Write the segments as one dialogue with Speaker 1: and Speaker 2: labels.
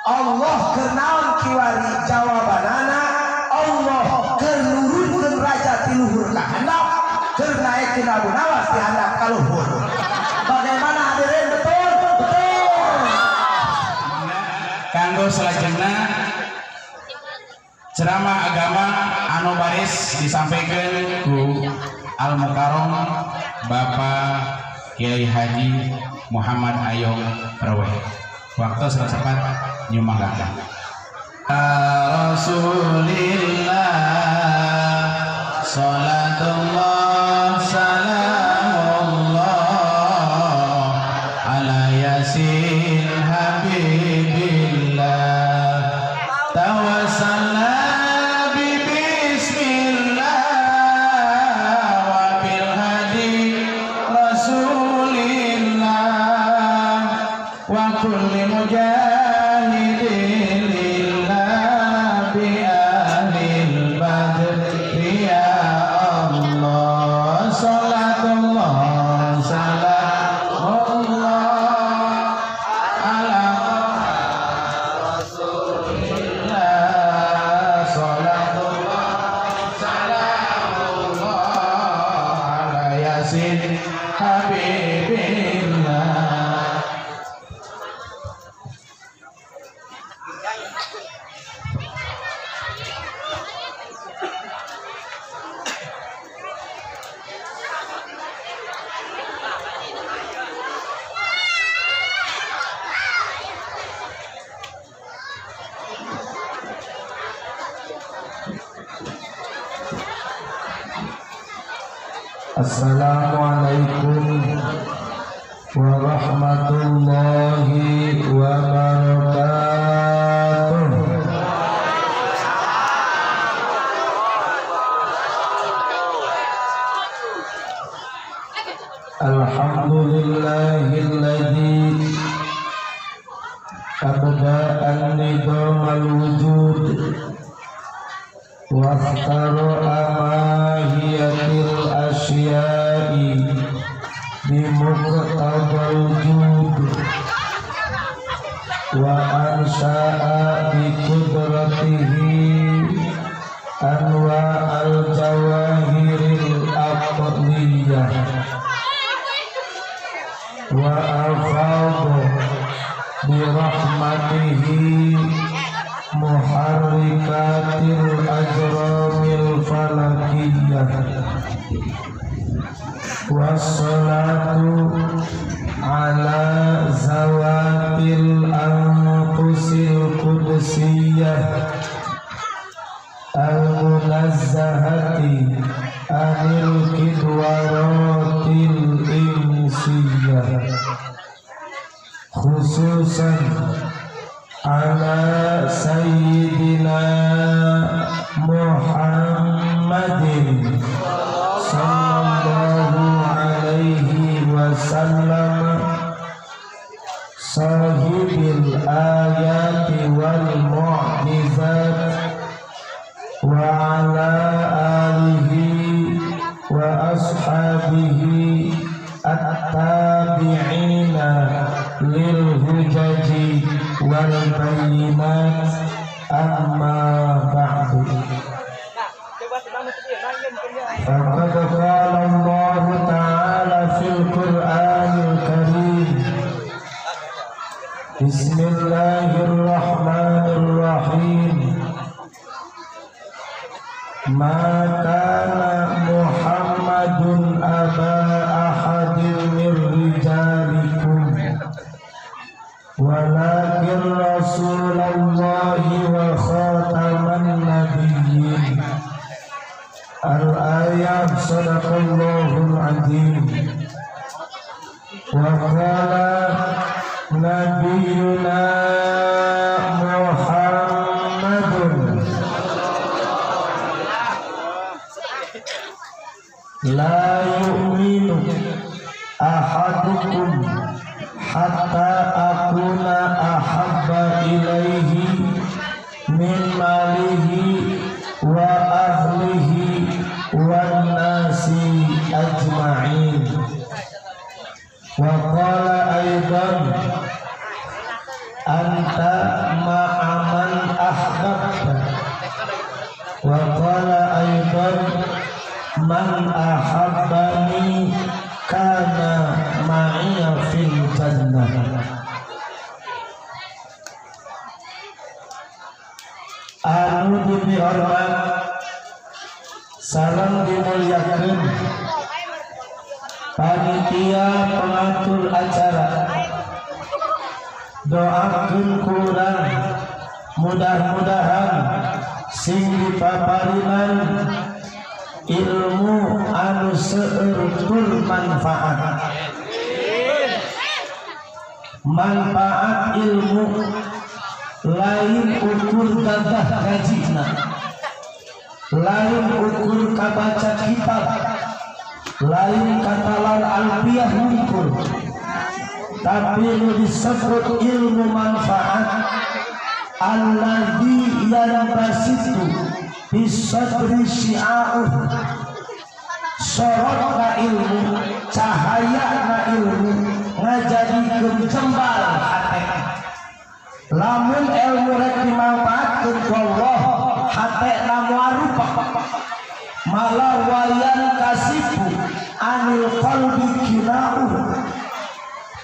Speaker 1: Allah kenaon kiwari jawabanana Allah keur nurunkeun raja ti luhur ka handap keur naekeun Abu Nawas ti handap ka luhur. Bagaimana hadirin, betul? Betul.
Speaker 2: Kanggo salajengna ceramah agama anu baris disampaikan ku Al Mukarrom Bapak Kiai Haji Muhammad Ayong Raweh. Waktu sudah cepat nyumanggakan. Rasulillah salatullah salamullah ala yasin habibillah tawassalna bi bismillah wa bil hadi rasulillah wa kulli mujahidin lillah bi ahlil badri ya Allah salatullah salamullah ala rasulillah salatullah salamullah ala yasin habibillah.
Speaker 3: Assalamualaikum warahmatullahi wabarakatuh. Alhamdulillahilladzi abda'a nizamal wujud واخترع ماهية الأشياء بمقتضى الوجود وأنشأ بقدرته أنواع الجواهر العقلية وأفاض برحمته muharrikatil ajramil falakiyah wassalatu ala zawatil anfusil qudsiyah al-munazzahati anil kidwaratil insiyah khususan ala sayyidina Muhammadin sallallahu alaihi wasallam sahibil ayati wal mu'jizat wa ala alihi wa ashabihi at-tabi'ina lil hujaji wal bayyinat amma ba'du. Faqad qala Allah ta'ala fil Qur'anil Karim Bismillahirrahmanirrahim Ma kana Muhammadun aba ahadin min rijalikum walakin Rasulullahi wa khataman nabiyyin. Al-ayat sadaqallahul azim. Wa qala nabiyuna Muhammadun la yu'minu ahadukum hatta akuna ahabba ilaihi min malihi wa ahlihi wan nasi ajma'in. Wa qala aidan anta ma'aman ahbabta wa qala aidan man ahabbani kana ma'iya fil jannah. Anu dihormat salam dimuliakeun panitia pengatur acara, doakeun kurang mudah-mudahan sing dipaparinan ilmu anu seueur manfaat ilmu lain ukur gadah gajina, lain ukur kabaca kitab, lain katalan alfiah hukum, tapi nu disebut ilmu manfaat alladzi yanbasitu bisadri syi'a'uh, sorotna ilmu, cahayana ilmu ngajadikeun jembal hate. Lamun ilmu rek dimanfaatkeun ku Allah hatena moal rupa malah wayan kasifu anil qalbi kina'u,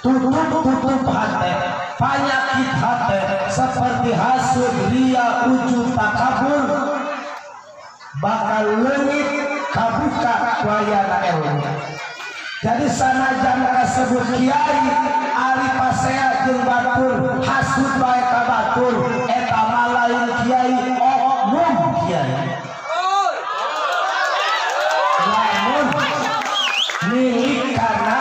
Speaker 3: tutup hati penyakit hati seperti hasud, ria, ujub, takabur bakal leungit kabuka wayana ilmu. Jadi sanajan kasebut kiai ari pasea jeung batur hasud bae ka batur eta mah lain kiai oknum kiai. Lamun milik karena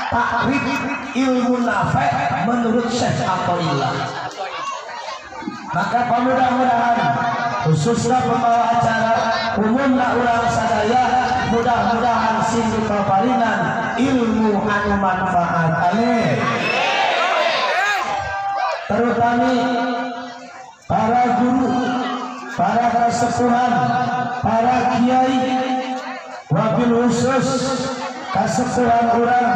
Speaker 3: takrib ilmu nafi menurut Syekh Athaillah. Maka mudah-mudahan khususnya pembawa acara umumna urang sadaya mudah-mudahan sing dipaparinan ilmu anu manfaat. Amin. Terutama para guru, para kasepuhan, para kiai, wabil khusus kasepuhan urang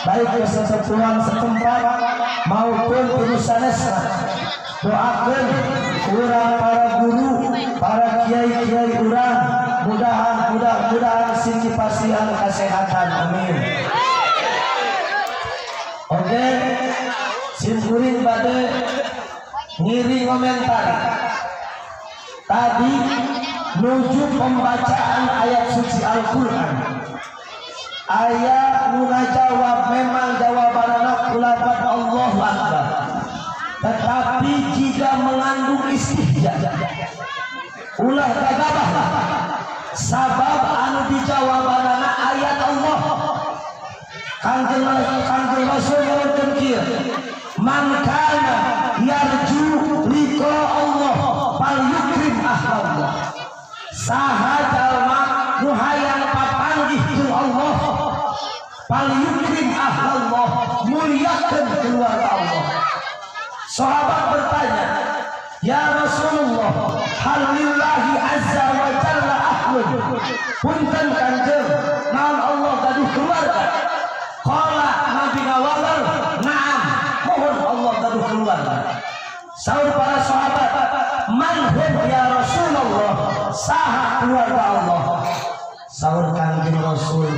Speaker 3: baik kasepuhan setempat maupun penusanesna, doakeun urang para guru, para kiai-kiai urang mudah-mudahan sing dipasihan kesehatan. Amin. Oke, simkuring bade ngiri komentar tadi menuju pembacaan ayat suci Al-Quran. Ayat nuna jawab memang jawabanana kulabat Allahu Akbar, tetapi jika mengandung istihja ulah gagabah sabab anu dijawabanana ayat Allah. Kanjeng Rasul nyorkeun kieu, man kana yarju liqa Allah fal yukrim ahlallah. Saha jalma nu hayang papanggih jeung Allah fal yukrim ahlallah, muliakeun keluarga Allah. Sahabat bertanya, ya Rasulullah, hal lillahi azza wa jalla ahlun, punten kanjeng naon Allah gaduh keluarga? Qala Nabi ngawal, na'am, mohon Allah gaduh keluarga. Saur para sahabat, man hum ya Rasulullah, saha keluarga Allah? Saur kanjeng Rasul,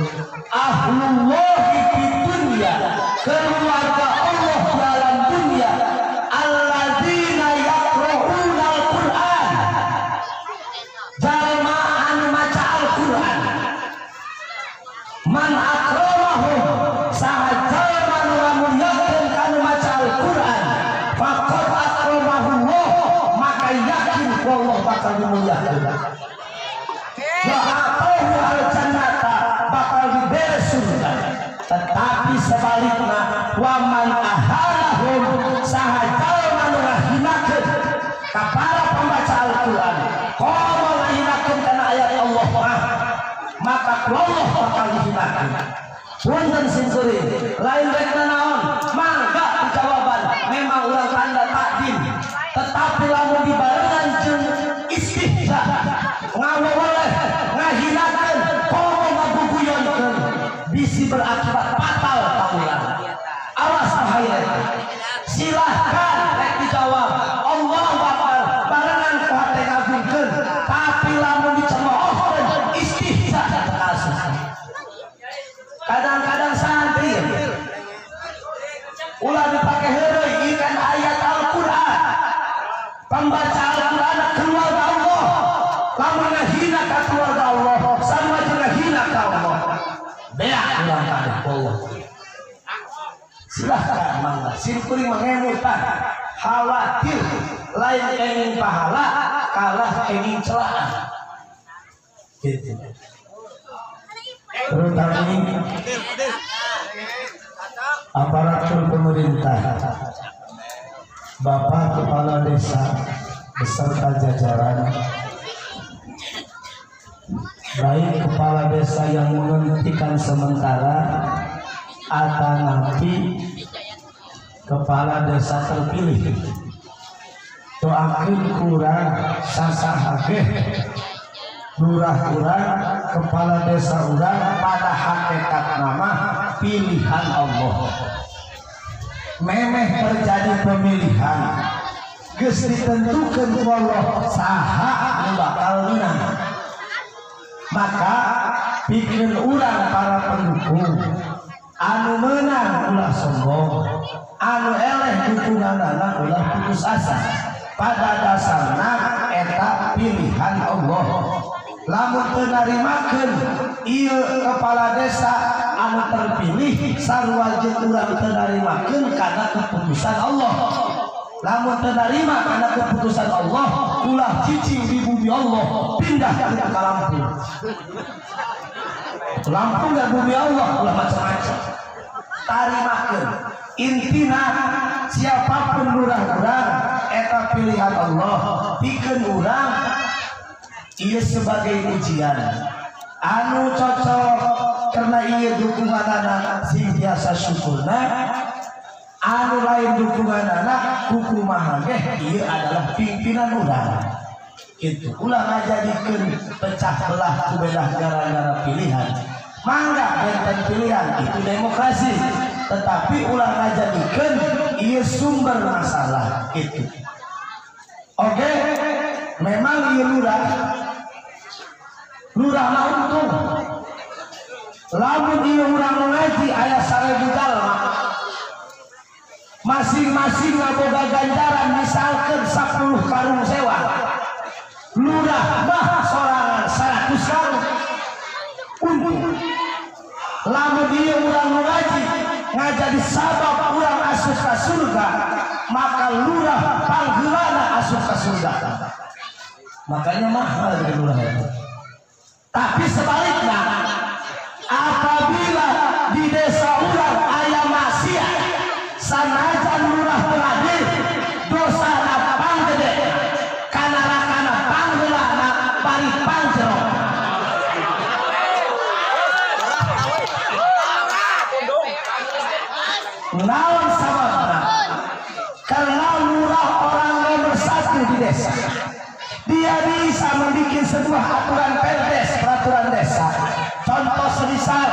Speaker 3: ahlullahi di dunia, keluarga Allah dalam dunia, alladzina yaqra'una al-Qur'an, jalma anu maca Al-Qur'an. Man akramahum, saha jalma nu ngamuliakeun kana maca Al-Qur'an, faqad akramahullah, maka yakin Allah bakal dimuliakeun. Wa atahu al-jannata, bakal diberi surga. Tetapi sebaliknya, wa man ahalahum, saha jalma nu ngahinakeun ka para pembaca Al-Qur'an, qala ngahinakeun kana ayat Allah, maka Allah bakal dihinakeun. Punten simkuring lain rek naon mangga jawaban memang urang tanda takdim, tetapi lamun dibarengan jeung istihza ngaweweleh ngahinakeun komo ngaguguyonkeun bisi berakibat fatal taulan. Awas bahaya. Silahkan rek
Speaker 1: Allah. Silahkan mangga simkuring mengemutan khawatir lain kenging pahala kalah kenging celaan gitu. Terutama aparatur pemerintah, Bapak Kepala Desa beserta jajaran, baik Kepala Desa yang menghentikan sementara atau nanti Kepala Desa terpilih, doakan kurang sasahake lurah kurang Kepala Desa urang pada hakikat nama pilihan Allah. Memeh terjadi pemilihan geus ditentukeun ku Allah saha nu bakal menang, maka bikin urang para pendukung anu menang ulah sombong, anu eleh dukunganana ulah putus asa. Pada dasarna eta pilihan Allah. Lamun teu narimakeun ieu kepala desa anu terpilih sarua jeung urang teu narimakeun kana keputusan Allah. Lamun teu narima kana keputusan Allah, ulah cicing di bumi Allah, pindah ke Lampung. Lampung dan bumi Allah ulah macam-macam. Tarimakeun. Intina siapapun lurah-lurah eta pilihan Allah, pikeun urang ieu sebagai ujian anu cocok karena ieu dukunganana sing biasa syukurna, anu lain dukunganana kukumaha ge ieu adalah pimpinan urang. Itu ulah ngajadikeun pecah belah ku belah gara-gara pilihan. Mangga benten pilihan itu demokrasi, tetapi ulah ngajadikeun ieu sumber masalah itu. Oke, memang ieu lurah mah untung. Lamun ieu urang ngaji aya 1000 jalma, masing-masing ngaboga ganjaran misalkeun 10 karung sewa. Lurah mah sorangan 100 karung untung. Lamun ieu urang ngaji ngajadi sabab urang asup ka surga, maka lurah pangheulana asup ka surga. Makanya mahal dari lurah itu. Tapi sebaliknya, apabila di desa urang aya maksiat, sanajan lurah pengadil, dosa na panggede, kana pangheulana bari panjero. Naon sababna? Karena lurah orang nomor 1 di desa. Dia bisa membuat sebuah aturan perdes, peraturan desa. Contoh semisal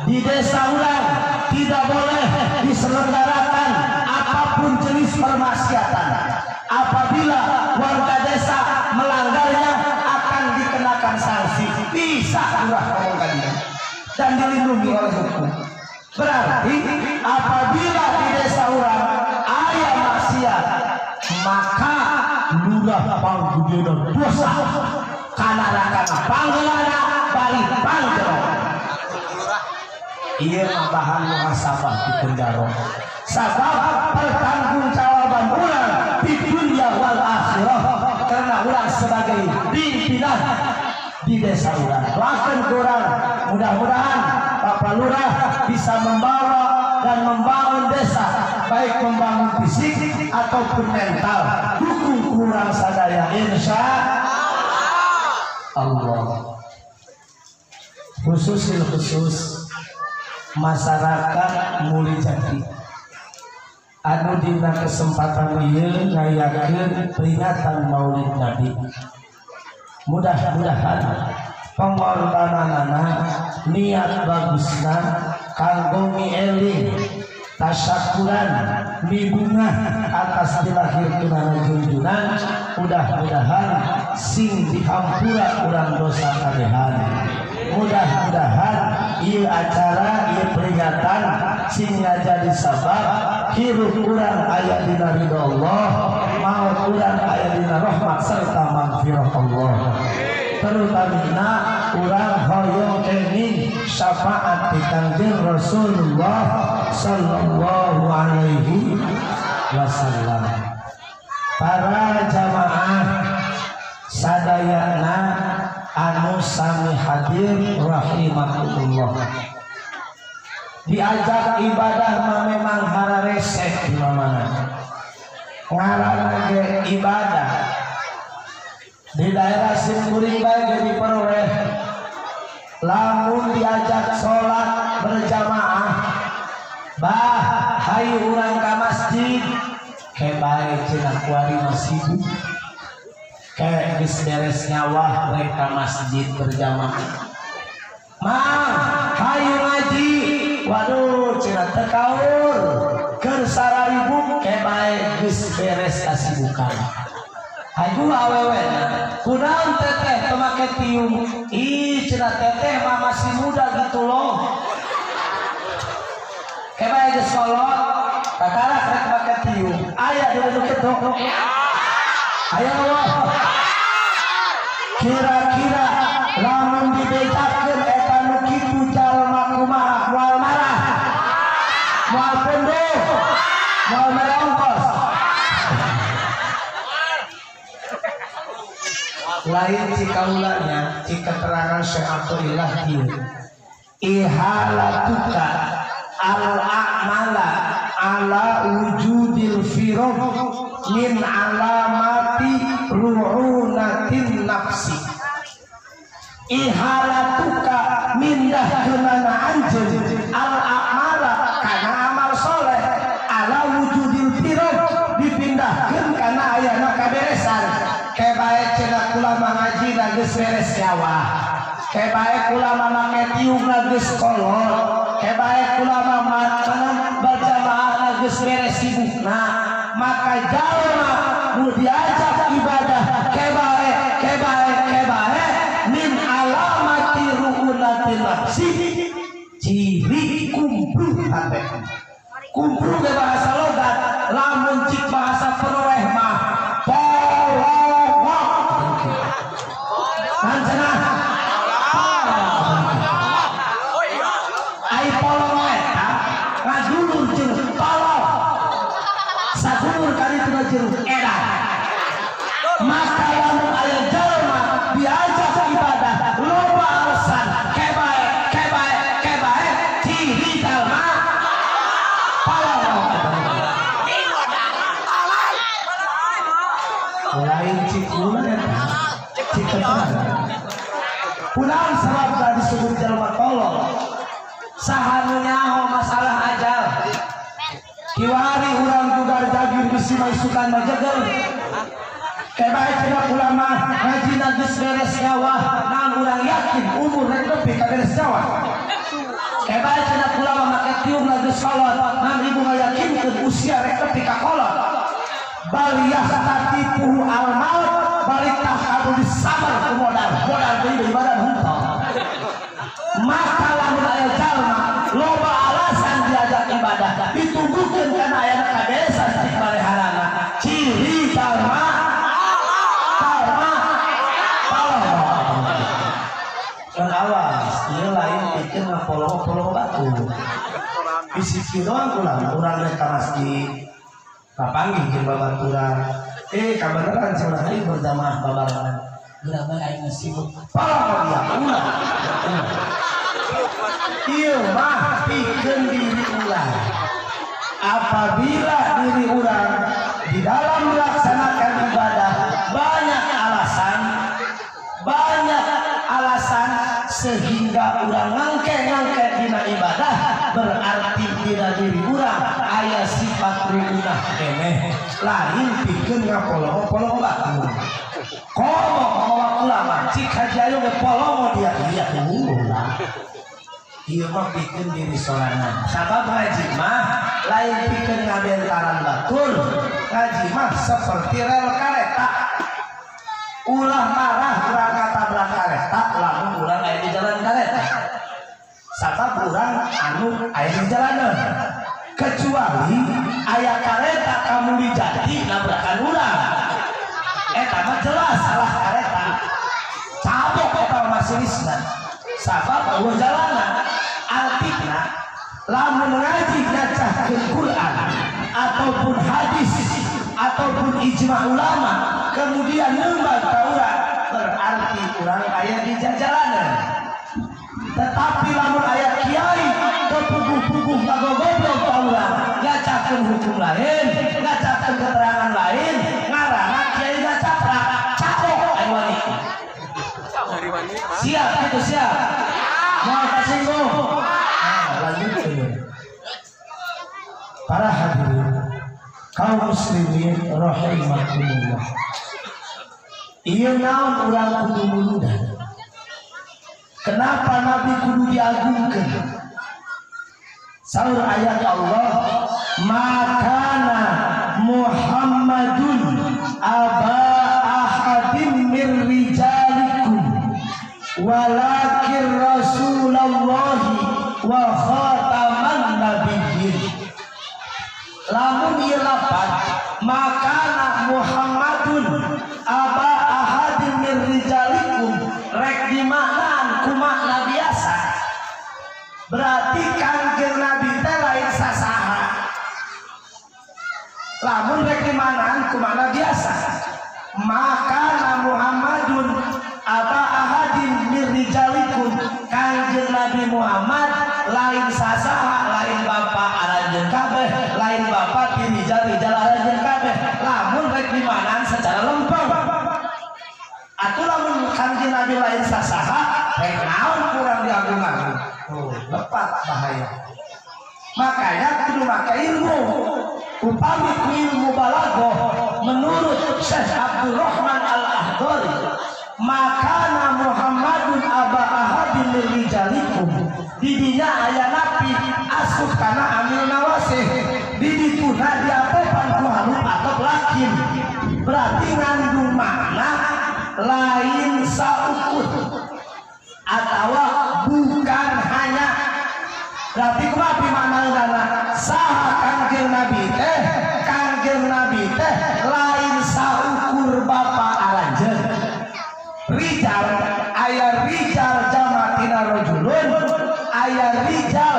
Speaker 1: di desa urang tidak boleh diselenggarakan apapun jenis permaksiatan. Apabila warga desa melanggarnya akan dikenakan sanksi. Bisa urang ngomong tadi dan dilindungi oleh hukum. Berarti apabila di desa urang aya maksiat, maka lurah panggudena dosa kana pangheulana bari panjero. Ieu mah bahan muhasabah di penjara. Sabab pertanggungjawaban urang di dunia wal akhirah karena urang sebagai pimpinan di desa urang. Doakeun urang mudah-mudahan Bapak Lurah bisa membawa dan membangun desa, baik membangun fisik ataupun mental. Dukung kurang sadaya insya Allah. Khusus masyarakat Mulijati anu dina kesempatan ieu ngayakeun peringatan Maulid Nabi. Mudah-mudahan pengorbananana niat bagusna kanggo mieling tasyakuran bibungah atas dilahirkeunana junjunan, mudah-mudahan sing dihampura urang dosa kadehan. Mudah-mudahan ieu acara ieu peringatan sing jadi sabab hirup urang aya dina ridho Allah, maut urang aya dina dina rahmat serta magfirah Allah. Terutamina urang hoyong ening syafaat di Kanjeng Rasulullah sallallahu alaihi wasallam. Para jamaah sadayana anu sami hadir rahimakumullah. Diajak ibadah mah memang hararesek di mana. Ngaranna ge ibadah. Di daerah Simkuring bae diperoleh. Lamun diajak sholat berjamaah, bah hayu urang ka masjid, ke bae cenah kuari masjid. Ke geus beres nyawa rek ka masjid berjamaah. Mang, hayu ngaji. Waduh, cenah teu kaur. Keur sararibu ke bae geus beres kasibukan. Hayu awewe kunaon teteh teu make tiung. Ih cenah teteh mah masih muda gitu loh. Kebae geus kolot kakarak rek make tiung. Aya di kitu. Aya Allah. Kira-kira lamun dibejakeun eta nu kitu jalma kumaha moal marah. Moal penduh. Moal merongkos. Lain cikaulanya jika keterangan Syekh Abdullah ieu ihalatuka al-a'mala ala wujudil firaq min alamati ru'unatin nafsi. Ihalatuka mindah keunana anjeun al-a'mala kana amal soleh ala wujudil firaq dipindahkeun kana ayana kaberesan. Kebae cenah ulama ngaji geus beres nyawa. Kebae ulama make tiung geus kolot. Kebae ulama makan berjamaah geus beres sibukna. Maka jalma nu diajak ibadah kebae min alamati ru'unatil nafsi ciri kumpul hate. Kumpul ge bahasa logat, lamun cik bahasa peroleh mah maka lamun aya jalma diajak ibadah loba alasan kebae ciri jalma lain cikuna cik kunaon sababna disebut jalma tolol saha nu nyaho masalah ajal kiwari urang dugar jagir bisi maisukan majegel. Kebae cenah ulama ngaji geus beres nyawa naon urang yakin umur rek nepi ka beres nyawa. Kebae cenah ulama make tiung geus kolot naon ibu ngayakinkeun usia rek nepi ka kolot. Bal yastatifu al-mal balik tah kadu disabar ku modal deui ibadah henteu. Maka lamun aya jalma loba alasan diajak ibadah ditunggukeun kana aya kaberesan cik baleharana ciri jalma awas, dia lain pikir ngapolo-polo batu. Bisi doang urang rek ka masjid. Kapanggih jeung babaturan. Kabeneran cenah ieu berjamaah babarengan. Geura bae aing sibuk. Pala dia ulah. Ieu mah pikeun diri ulah. Apabila diri urang di dalam melaksanakan ibadah banyak alasan sehingga urang ngangke dina ibadah berarti dina diri urang aya sifat riunah keneh lain pikeun ngapolo-polo batu. Komo ulama cik haji ayo ge polongo dia ulah. Ieu mah pikeun diri sorangan. Sabab ngaji mah lain pikeun ngabentaran batur. Ngaji mah seperti rel kareta. Ulah marah urang katabrak kareta lamun urang aya di jalan kareta. Sabab urang anu aya di jalanan. Kecuali aya kareta kamu di jati nabrakan urang. sabab Allah jalana artinya lamun ngaji nyacahkeun Quran ataupun hadis ataupun ijma ulama kemudian nembak Taurat berarti kurang aya di jajalanan. Tetapi lamun aya kiai kepuguh-puguh kagogoblok Taurat ngacakeun hukum lain ngacakeun keterangan lain ngaranna kiai ngacaprak cakok aya wani siap gitu siap mau kasinggung lanjut para hadirin kaum muslimin rahimakumullah. Ieu naon urang kudu muludan. Kenapa Nabi kudu diagungkeun? Saur ayat Allah, "Makana Muhammadun aba ahadin mir rijalikum walakin Rasulullahi wa khataman nabiyyin." Lamun ieu lapan makana Muhammadun aba ahadin mir rijalikum rek dimaknaan ku makna biasa berarti kanjeng Nabi teh lain sasaha. Lamun rek dimaknaan ku makna biasa makana Muhammadun aba ahadin mir rijalikum kanjeng Nabi Muhammad lain sasaha lain bapak aranjeun kabeh lain bapak ti rijal-rijal aranjeun kabeh lamun rek dimaknaan secara lempeng. Atuh lamun kanjeng Nabi lain sasaha rek naon kurang diagung-agung. Lepat bahaya. Makanya kudu make ilmu. Upami ku ilmu balaghah menurut Syekh Abdul Rahman Al-Ahdari makana Muhammadun aba ahadin min rijalikum didinya aya napi asup kana amil nawasih didituna diapepan ku halu atau lakin berarti ngandung makna lain saukur atau bukan hanya berarti kumaha manehna saha kanjeng Nabi teh lain saukur bapak aranjeun rijal aya rijal jamatina rajulun aya rijal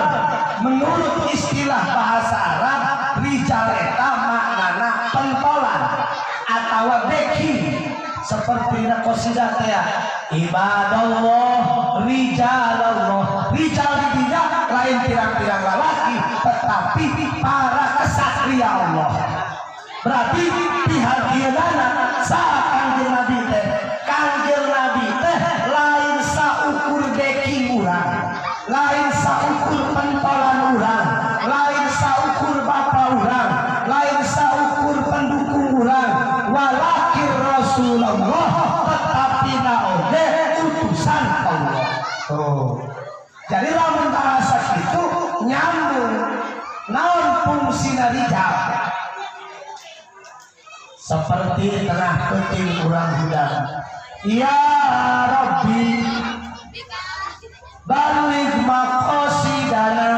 Speaker 1: menurut istilah bahasa Arab rijal eta maknana pentolan atawa beki seperti qasidah teh ibadallah rijalallah rijal didinya lain pirang-pirang lalaki tetapi para kesatria Allah berarti pihak dieunana saha kanjeng Nabi teh lain saukur deki urang lain saukur pentolan urang lain saukur bapak urang lain saukur pendukung urang walakir Rasulullah tetapi naoge utusan Allah. Jadi lamun bahasa itu nyambung naon fungsina rijal seperti tengah penting urang hudang ya Rabbi baligh maqasidana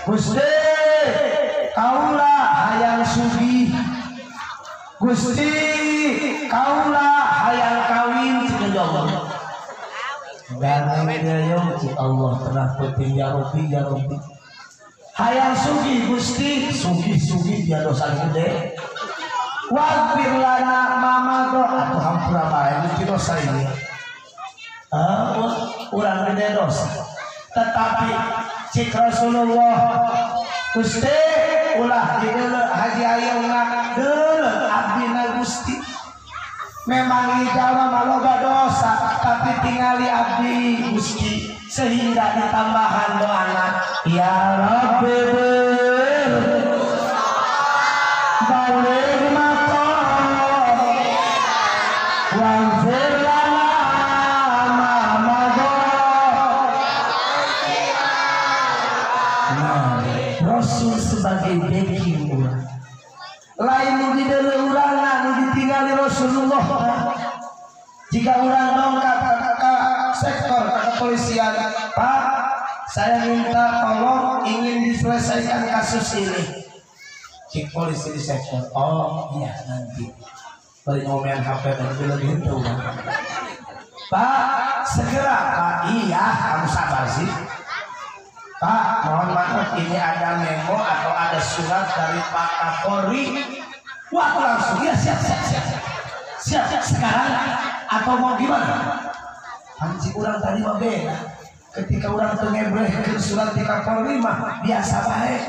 Speaker 1: Gusti kaula hayang sugih Gusti kaula hayang kawin jeung Allah bareng ci Allah tengah penting ya Rabbi hayang sugih Gusti sugih dia dosa gede waghfir lana mamago atuh hampura bae di dosa ini urang gede dosa tetapi cik Rasulullah Gusti ulah dideuleuh haji ayeuna deuleuh abdina Gusti memang ijal mah loba dosa tapi tingali abdi Gusti sehingga ditambahan doana ya Rabbi baligh Rasul sebagai backing urang lain nu dideuleuh urang nu ditinggali Rasulullah jika urang dongkap ke sektor kepolisian Pak saya minta tolong ingin diselesaikan kasus ini cik polisi di sektor oh iya nanti balik ngomen HP dan lebih itu Pak, segera Pak. Iya, kamu sabar sih. Pak, mohon maaf ini ada memo atau ada surat dari Pak Kapolri. Wah, aku langsung ya siap sekarang atau mau gimana? Panci orang tadi mah beda. Ketika orang ngebrehkeun surat di Kapolri mah biasa baik.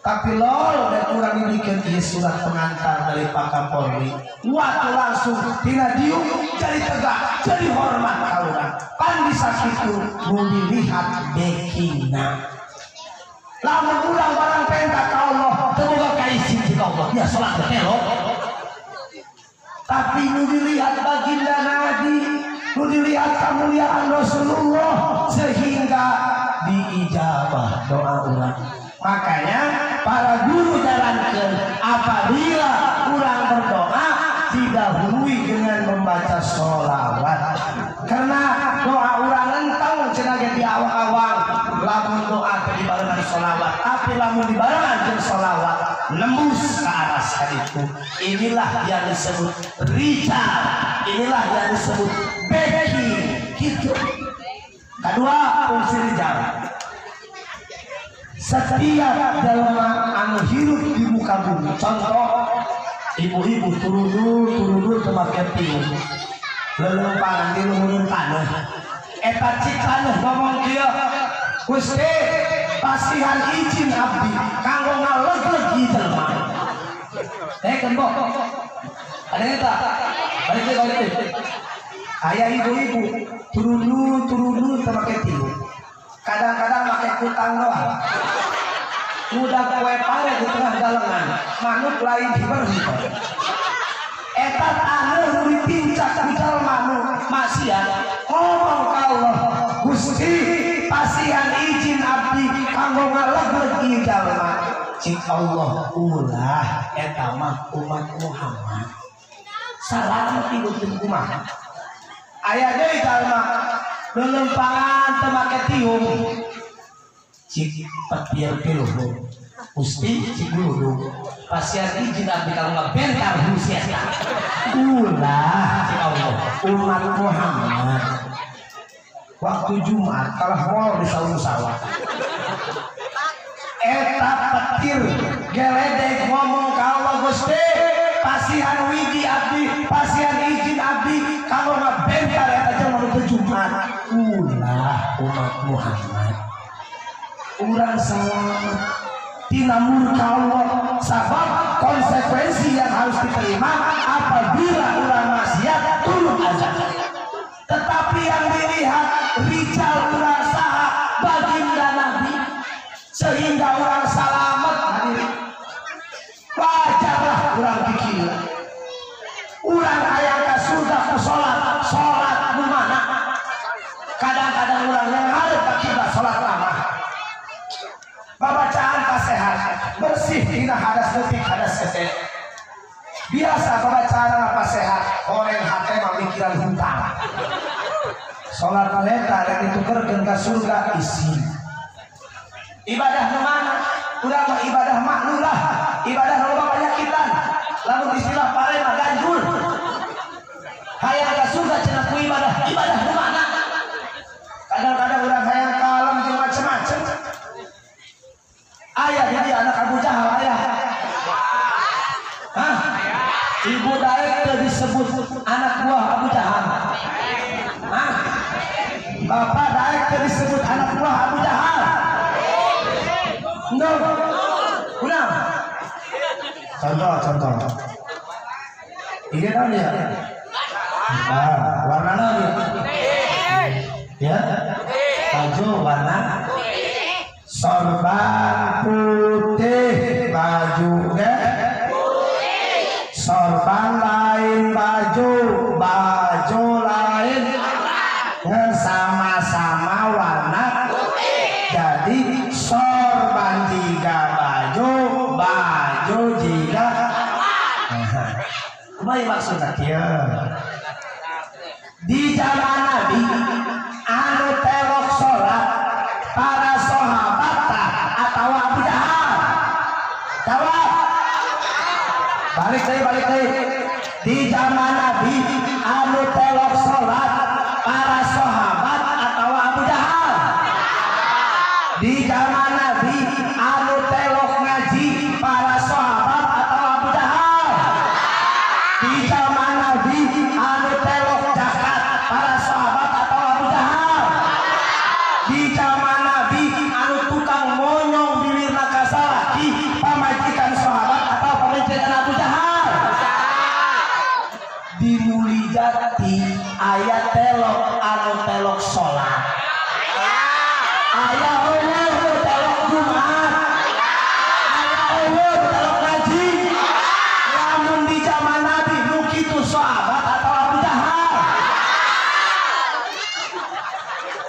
Speaker 1: Tapi lol dan orang bikin surat pengantar dari Pak Kapolri. Waktu langsung tina diuk jadi tegak, jadi hormat ka urang. Pan bisa kitu nu dilihat dekina. Lamun urang barang perintah ka Allah, teu boga kaizin ti Allah. Ya salat teh lo. Tapi nu dilihat baginda Nabi, nu dilihat kemuliaan Rasulullah sehingga diijabah doa urang. Makanya para guru jalankan apabila kurang berdoa didahului dengan membaca sholawat, karena doa orang lentang cenah di awal-awal lamun doa dibarengan sholawat, tapi lamun dibarengan dengan sholawat lembus ke aras itu. Inilah yang disebut rijal, inilah yang disebut beki gitu. Kedua, fungsi rijal. Setiap jalma anu hirup di muka bumi, contoh ibu-ibu turun temakai tiung lelempang di luhurun tanah eta cikaneuh ngomong kieu Gusti pasihan izin abdi kanggo ngaleg-legi jelema kembok ada eta balik aya ibu-ibu turun temakai tiung kadang-kadang pakai kutang doang. Udah kue pare di tengah galengan, manuk lain hiber-hiber. Eta anu dipincak di jalma nu maksiat. Ngomong ka Allah, Gusti pasihan izin abdi kanggo ngaleg-legi jalma. Cik Allah ulah eta mah umat Muhammad. Salam ti beuteuh kumaha. Aya deui jalma lelempangan temake tiung cik petir piluhur Gusti cik guru pasien izin abdi kalau ngebentar husiat ulah cik Allah umat Muhammad waktu Jumat kalah mau di sawah eta petir geledek ngomong ka Allah Gusti pasihan widi abdi pasihan izin abdi kalau ngebentar eta jelema nu Jumat ulah umat Muhammad urang selamat tina murka Allah sabab konsekuensi yang harus diterima apabila urang maksiat turun azab. Tetapi yang dilihat rijal urang saha baginda Nabi sehingga urang selamat hadirin wajarlah urang pikir urang aya ka surga ku salat nu mana kadang-kadang urang yang hareup ka kiblat salat lama babacaan pasehat bersih dina hadas leutik hadas kecil biasa babacaan apa sehat orang hate mamikiran hutang salat eta rek ditukerkeun ka surga isi ibadah nu mana urang mah ibadah maknulah ibadah nu loba panyakitan lamun istilah pare mah ganjur hayang ka surga cenah ku ibadah nu mana kadang-kadang urang hayang kalem jeung macem-macem ayah jadi anak Abu Jahal ayah hah ibu daek teu disebut anak buah Abu Jahal hah bapak daek teu disebut anak buah Abu Jahal no udah contoh iya kan ya warna ya baju warna sorban putih bajunya putih sorban lain baju lain dan sama-sama warna putih jadi sorban tiga baju tiga kembali maksudnya kia di zaman Nabi anu terok sholat para sahabat atau Abu Jahal jawab balik lagi di zaman Nabi anu telok sholat para sahabat atau Abu Jahal? Di zaman Nabi anu telok ngaji para sahabat atau Abu Jahal? Di zaman Nabi anu telok zakat para sahabat atau Abu Jahal? Di zaman Nabi anu tukang monyong bibirna kasalaki pamajikan sahabat atau pamajikan Abu Jahal? Di Mulijati ayat telok anu telok sholat, ayat Allah telok Jumat, ayat Allah telok ngaji. Lamun di zaman Nabi nu kitu sahabat atau Abu Jahal?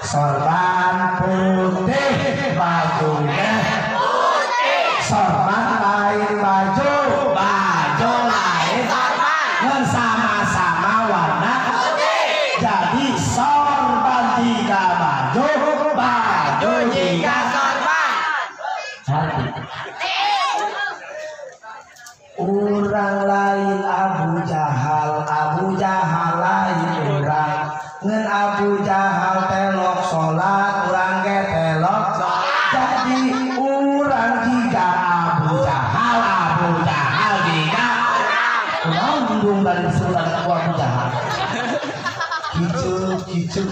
Speaker 1: Sorban putih bajunya putih, sorban lain baju, baju lain sorban, sama-sama warna putih. Jadi sorban jika baju, baju jika sorban. Hati. Urang lain Abu Jahal, Abu Jahal lain urang. Ngen Abu Jahal telok sholat, urang ge telok sholat. Jadi urang jika Abu Jahal, Abu Jahal jika urang bundung dari sultan Abu Jahal. Kicuk.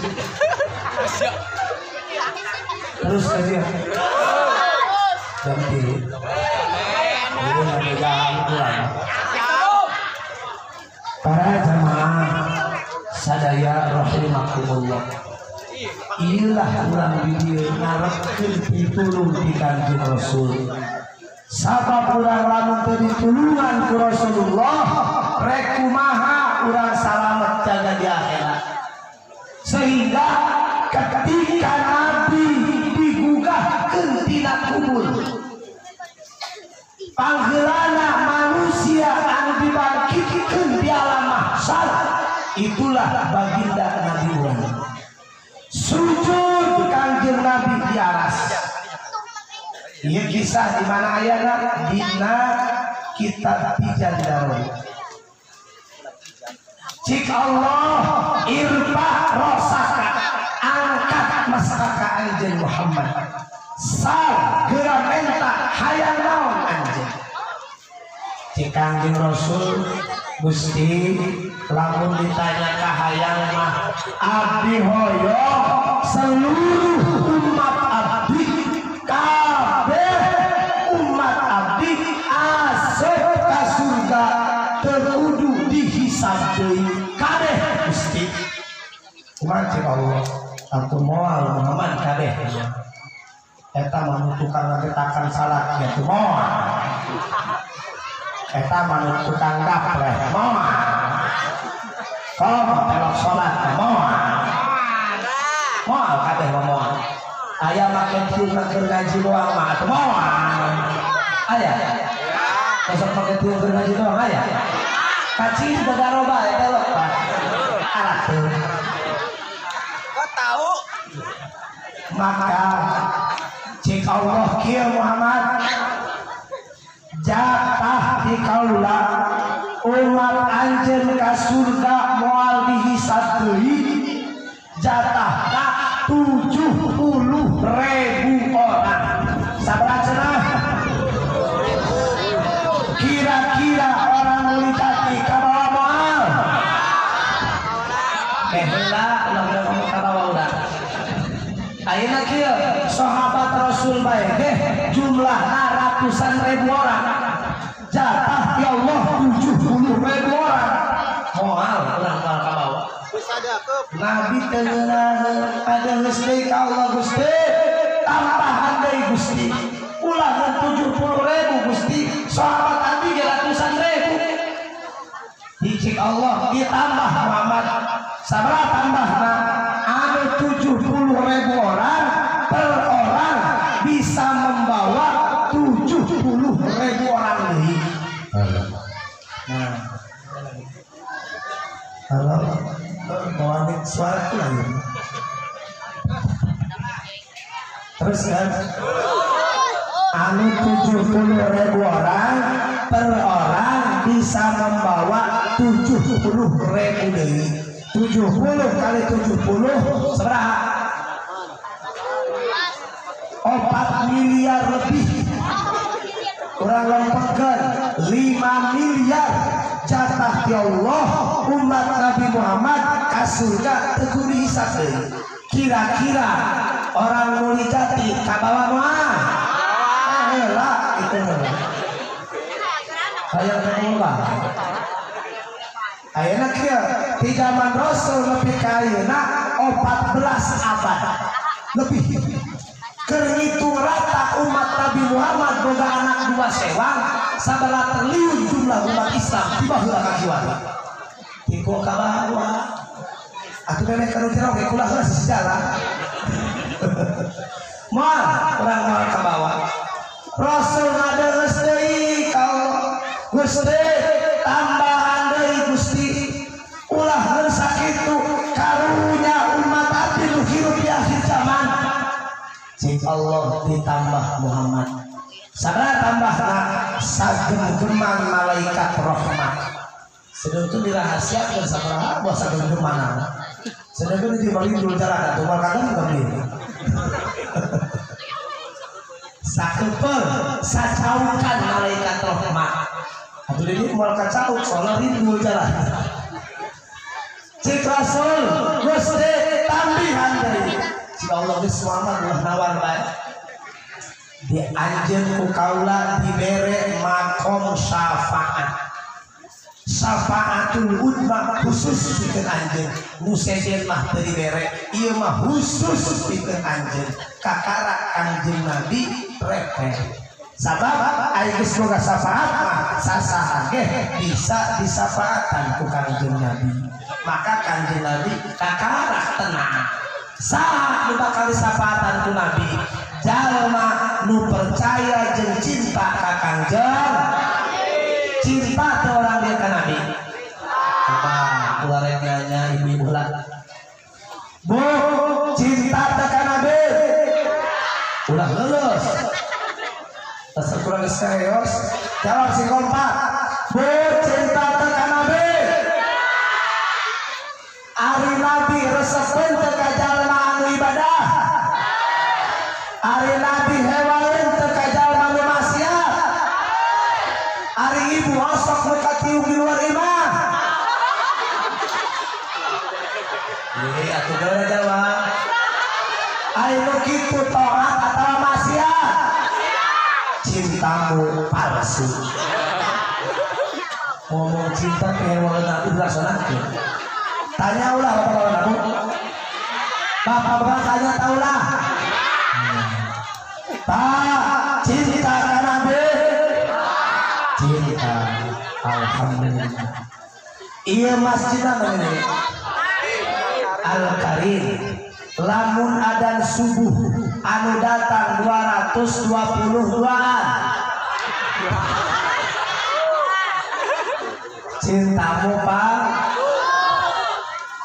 Speaker 1: Terus aja. Ganti. Ini Abu Jahal urang. Para jamaah sadaya rahimakumullah, inilah urang video ngarepkeun pitulung di Kanjeng Rasul. Sabab urang lamun teu ditulungan ku Rasulullah, rek kumaha urang salamet jaga di akhirat. Sehingga ketika Nabi digugahkeun tina kubur, panggeulana manusia anu dibangkitkeun di alam mahsyar, itulah baginda Nabi Muhammad. Sujud Kanjeng Nabi di aras. Ieu kisah di mana ayana? Dina kitab Tijandawi. Cik Allah irfa rosaka, angkat mastaka anjeun Muhammad. Sal geura menta hayang naon anjeun. Cik Kanjeng Rasul, Gusti lamun ditanya kahayang mah abdi hoyong seluruh umat abdi, kabeh umat abdi asup ka surga teu kudu dihisab deui kabeh Gusti. Kumaha cek Allah atuh moal Muhammad kabeh eta mah tukang ngagetakan salat ya teu moal, eta mah tukang gapleh moal. Kalau telok sholat, moal kabeh moal. Aya makin tiung keur ngaji doang mah atuh moal. Aya. Besok makin tiung keur ngaji doang aya. Kacing dadaroba telok Pak. Alah teu. Kok tahu? Maka cik Allah kieu Muhammad jatah di kaula umat anjeun ka surga moal dihisab deui jatahna 70.000 orang. Sabaraha cenah? Kira-kira orang melikati ka bawah moal. Heula ulah ngomong ka bawah udah. Ayeuna kieu sahabat Rasul bae teh jumlahna ratusan ribu orang. Jatah ya Allah 70.000 orang. Moal urang moal ka bawah. Nabi teu ada Gusti ka Allah Gusti, tambahan deui Gusti. Ulah 70.000 Gusti, sahabat Nabi ge ratusan ribu. Hiji Allah ditambah Muhammad. Sabaraha tambahna? Anu 70.000 orang per orang bisa membawa 70.000 orang deui. Nah. Halo. Bawain suara lain. Terus kan anu 70.000 orang per orang bisa membawa 70.000 deui. 70 kali 70 seberapa? 4 miliar lebih. Kurang lempengkeun 5 miliar jatah ti Allah umat Nabi Muhammad ka surga teu kudu dihisab deui. Kira-kira orang Muli Jati ka bawah moal. Heula itu mah. Hayang teulah. Ayeuna kieu di zaman Rasul nepi ka ayeuna 14 abad lebih. Keur ngitung rata umat Nabi Muhammad boga anak 2 sewang sabaraha triliun jumlah umat Islam di baheula ka kiwari. Tiko ka bawah. Atuh memeh kana teh oge kula heula sejarah. Moal urang moal ka bawah. Rasul ngadeus deui ka Allah. Gusti tambahan deui Gusti. Ulah heun sakitu karunya umat abdi nu hirup di akhir zaman. Cik Allah ditambah Muhammad. Sabaraha tambahna sagem-geman malaikat rahmat. Sedangkan dirahasiakeun sabaraha bos sagem-geman. Sedangkan di malindul jalan atuh mal kagem kami. Sakeupeul sacaukan malaikat rahmat. Atuh deui moal kacauk soalna rindul jalan. Cik Rasul Gusti tambihan deui. Jika Allah geus Muhammad ulah nawar bae. Di anjeun ku kaula dibere makom syafaat. Syafaatul udma khusus pikeun anjeun. Nu sejen mah teu dibere, ieu mah khusus pikeun anjeun. Kakara Kanjeng Nabi repeh. Sabab aya geus boga syafaat mah sasaha ge bisa disafaatan ku Kanjeng Nabi. Maka Kanjeng Nabi kakara tenang. Saha nu bakal disafaatan ku Nabi? Jalma nu percaya jeung cinta ka Kanjeng. Cinta teu orang dia ka Nabi. Coba ulah rek nanya ibu-ibu lah. Bu, cinta teu ka Nabi? Ulah lulus. Tasar kurang serius. Jawab si kompak. Bu, cinta teu ka Nabi? Ari Nabi resepeun teu ka jalma anu ibadah. Ari Nabi hewaeun teu ka jalma nu maksiat. Ari ibu osok nu katiung di luar imah. Ieu atuh geura jawab. Ari nu kitu taat atawa maksiat? Cintamu palsu. Ngomong cinta ke hewan Nabi dilaksanakeun. Tanya ulah bapak-bapak Nabi. Bapak-bapak tanya taulah. Tak cinta ka Nabi? Cinta. Alhamdulillah. Iya masjidna ini Al-Karim. Lamun adan subuh anu datang 222-an. Cintamu Pak.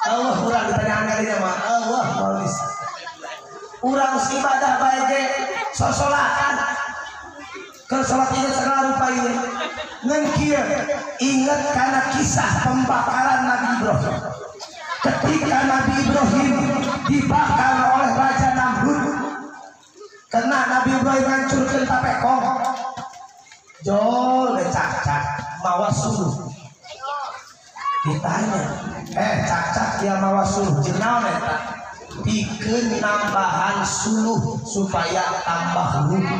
Speaker 1: Allah urang ditanyaan kalinya mah Allah maulis. Urang ibadah bae ge sosolatan. Keur salat ieu segala rupa ieu. Ngan kieu inget kana kisah pembakaran Nabi Ibrahim. Ketika Nabi Ibrahim dibakar oleh Raja Namrud. Karena Nabi Ibrahim hancurkeun tapekong. Jol cak-cak mawa suluh. Ditanya, cak-cak dia mawa suluh jeung eta? Pikeun nambahan suluh supaya tambah luhur.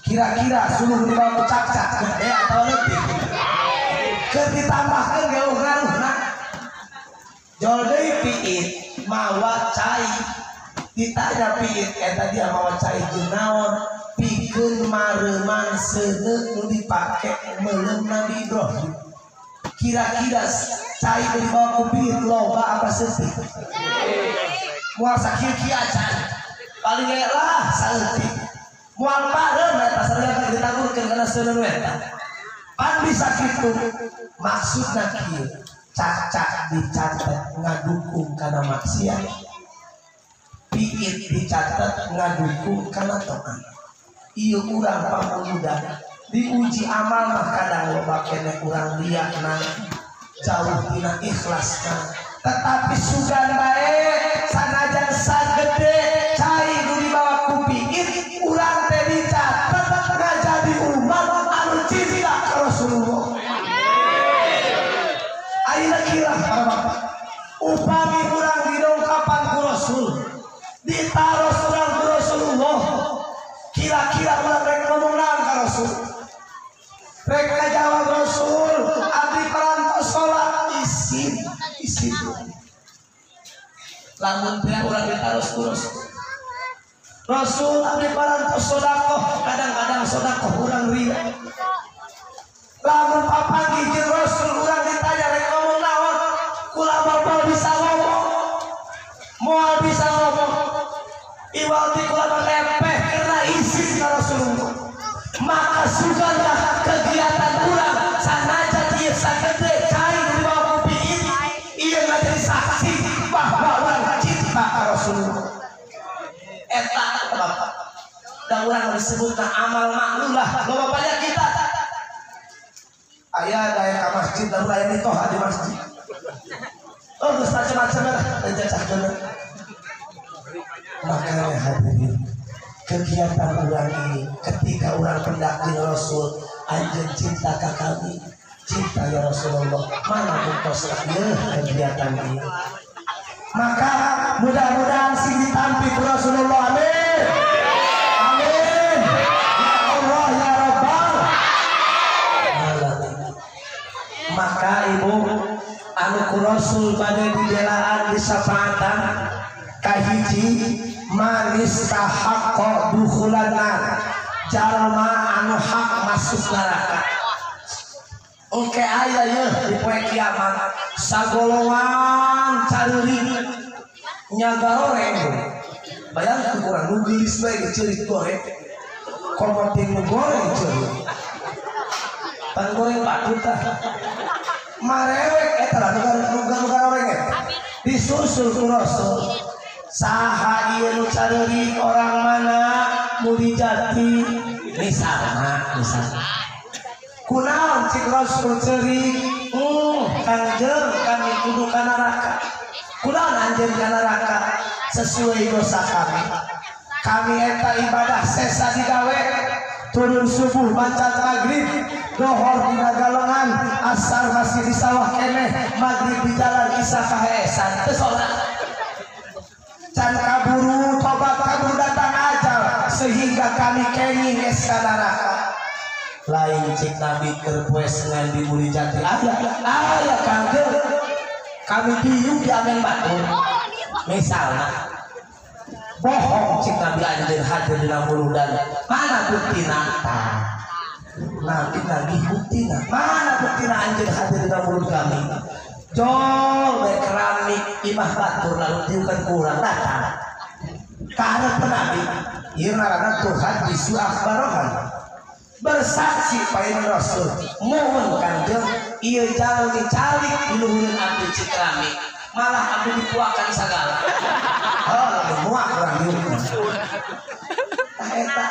Speaker 1: Kira-kira suluh dibawa ku cak-cak gede atau lebih? Keur ditambahkeun geuh ngaruhna. Jol deui piit mawa cai. Ditanya piit eta dia mawa cai jeung naon? Pikeun mareuman seuneu nu dipake meuleum Nabi Ibrahim. Kira-kira cai dibawa ku piit loba apa seupeuh? Moal sakieu-kieu acan. Paling lah saeutik. Moal pareum eta sareng ditangguhkeun kana seuneu eta. Pan bisa kitu. Maksudna kieu. Cak-cak dicatat ngadukung kana maksiat. Piit dicatat ngadukung kana taat. Ieu urang pamuludan diuji amal mah kadang loba keneh urang liatna jauh tina ikhlasna tetapi sugan bae sanajan sagede cai nu dibawa ku piit urang teh dicatet ngajadi umat anu cinta ka Rasulullah. Ayeuna kira para bapak upami urang didongkapan ku Rasul ditaros urang ku Rasulullah kira-kira urang rek ngomong naon ka Rasul rek ngajawab Rasul abdi parantos salat isin lamun teh urang ditaros ku Rasul abdi parantos sedekah kadang-kadang sedekah urang ria lamun papanggih jeung Rasul urang ditanya rek ngomong naon kula bapak bisa ngomong moal bisa ngomong iwati kula lepeh karena isin ka Rasulullah maka suganlah kegiatan urang sanajan ieu sagede cai di bawah kopi ini ieu ngajadi saksi bahwa urang cinta ka Rasulullah eta bapak da urang disebutna amal maklulah loba banyak kita aya daya ka masjid da urang nitoh di masjid oh geus macam-macam lah jajah bener makanya hadirin kegiatan urang ini ketika urang pendak di Rasul anjeun cinta ka kami cinta ya Rasulullah mana buktos ieu kegiatan ini maka mudah-mudahan sing ditampi ku Rasulullah amin amin ya Allah ya Rabbal alamin maka ibu anu ku Rasul bade dibelaan disapaatan kahiji manis tahaqqa dukhulana jalma anu hak masuk neraka oke aya ye di poe kiamat sagolongan careuri nya goreng bayangkeun urang nu geulis bae ceurik goreng komoting nu goreng ceurik pan goreng patut tah marewek eta lah nu goreng eta disusul ku Rasul saha ieu nu careuri orang mana muli jati misalna kunaon cik Rasul ceurik kanjeun kami kudu ka neraka kunaon anjeun ka neraka sesuai dosa kami eta ibadah sesa digawe turun subuh macan maghrib dohor dina galongan asar masih di sawah keneh maghrib di jalan isya kahesan teu salat can kaburu tobat kaburu datang ajal sehingga kami kenging geus ka neraka lain cik Nabi keur poe sengan di Muli Jati aya kangeun kami diuk di amen batur misalna bohong cik Nabi anjeun hadir dina muludan mana buktina Nabi buktina mana buktina anjeun hadir dina mulud kami jol bae keramik imah batur lalu diukeun ku urang datang ka hareup Nabi ieu ngaranna Tuhan bisu akhbarohan bersaksi paeun Rasul mohon kanjeun ieu jalmi calik di luhureun abdi cik keramik malah abdi dipuakan sagala oh muak urang dieu eta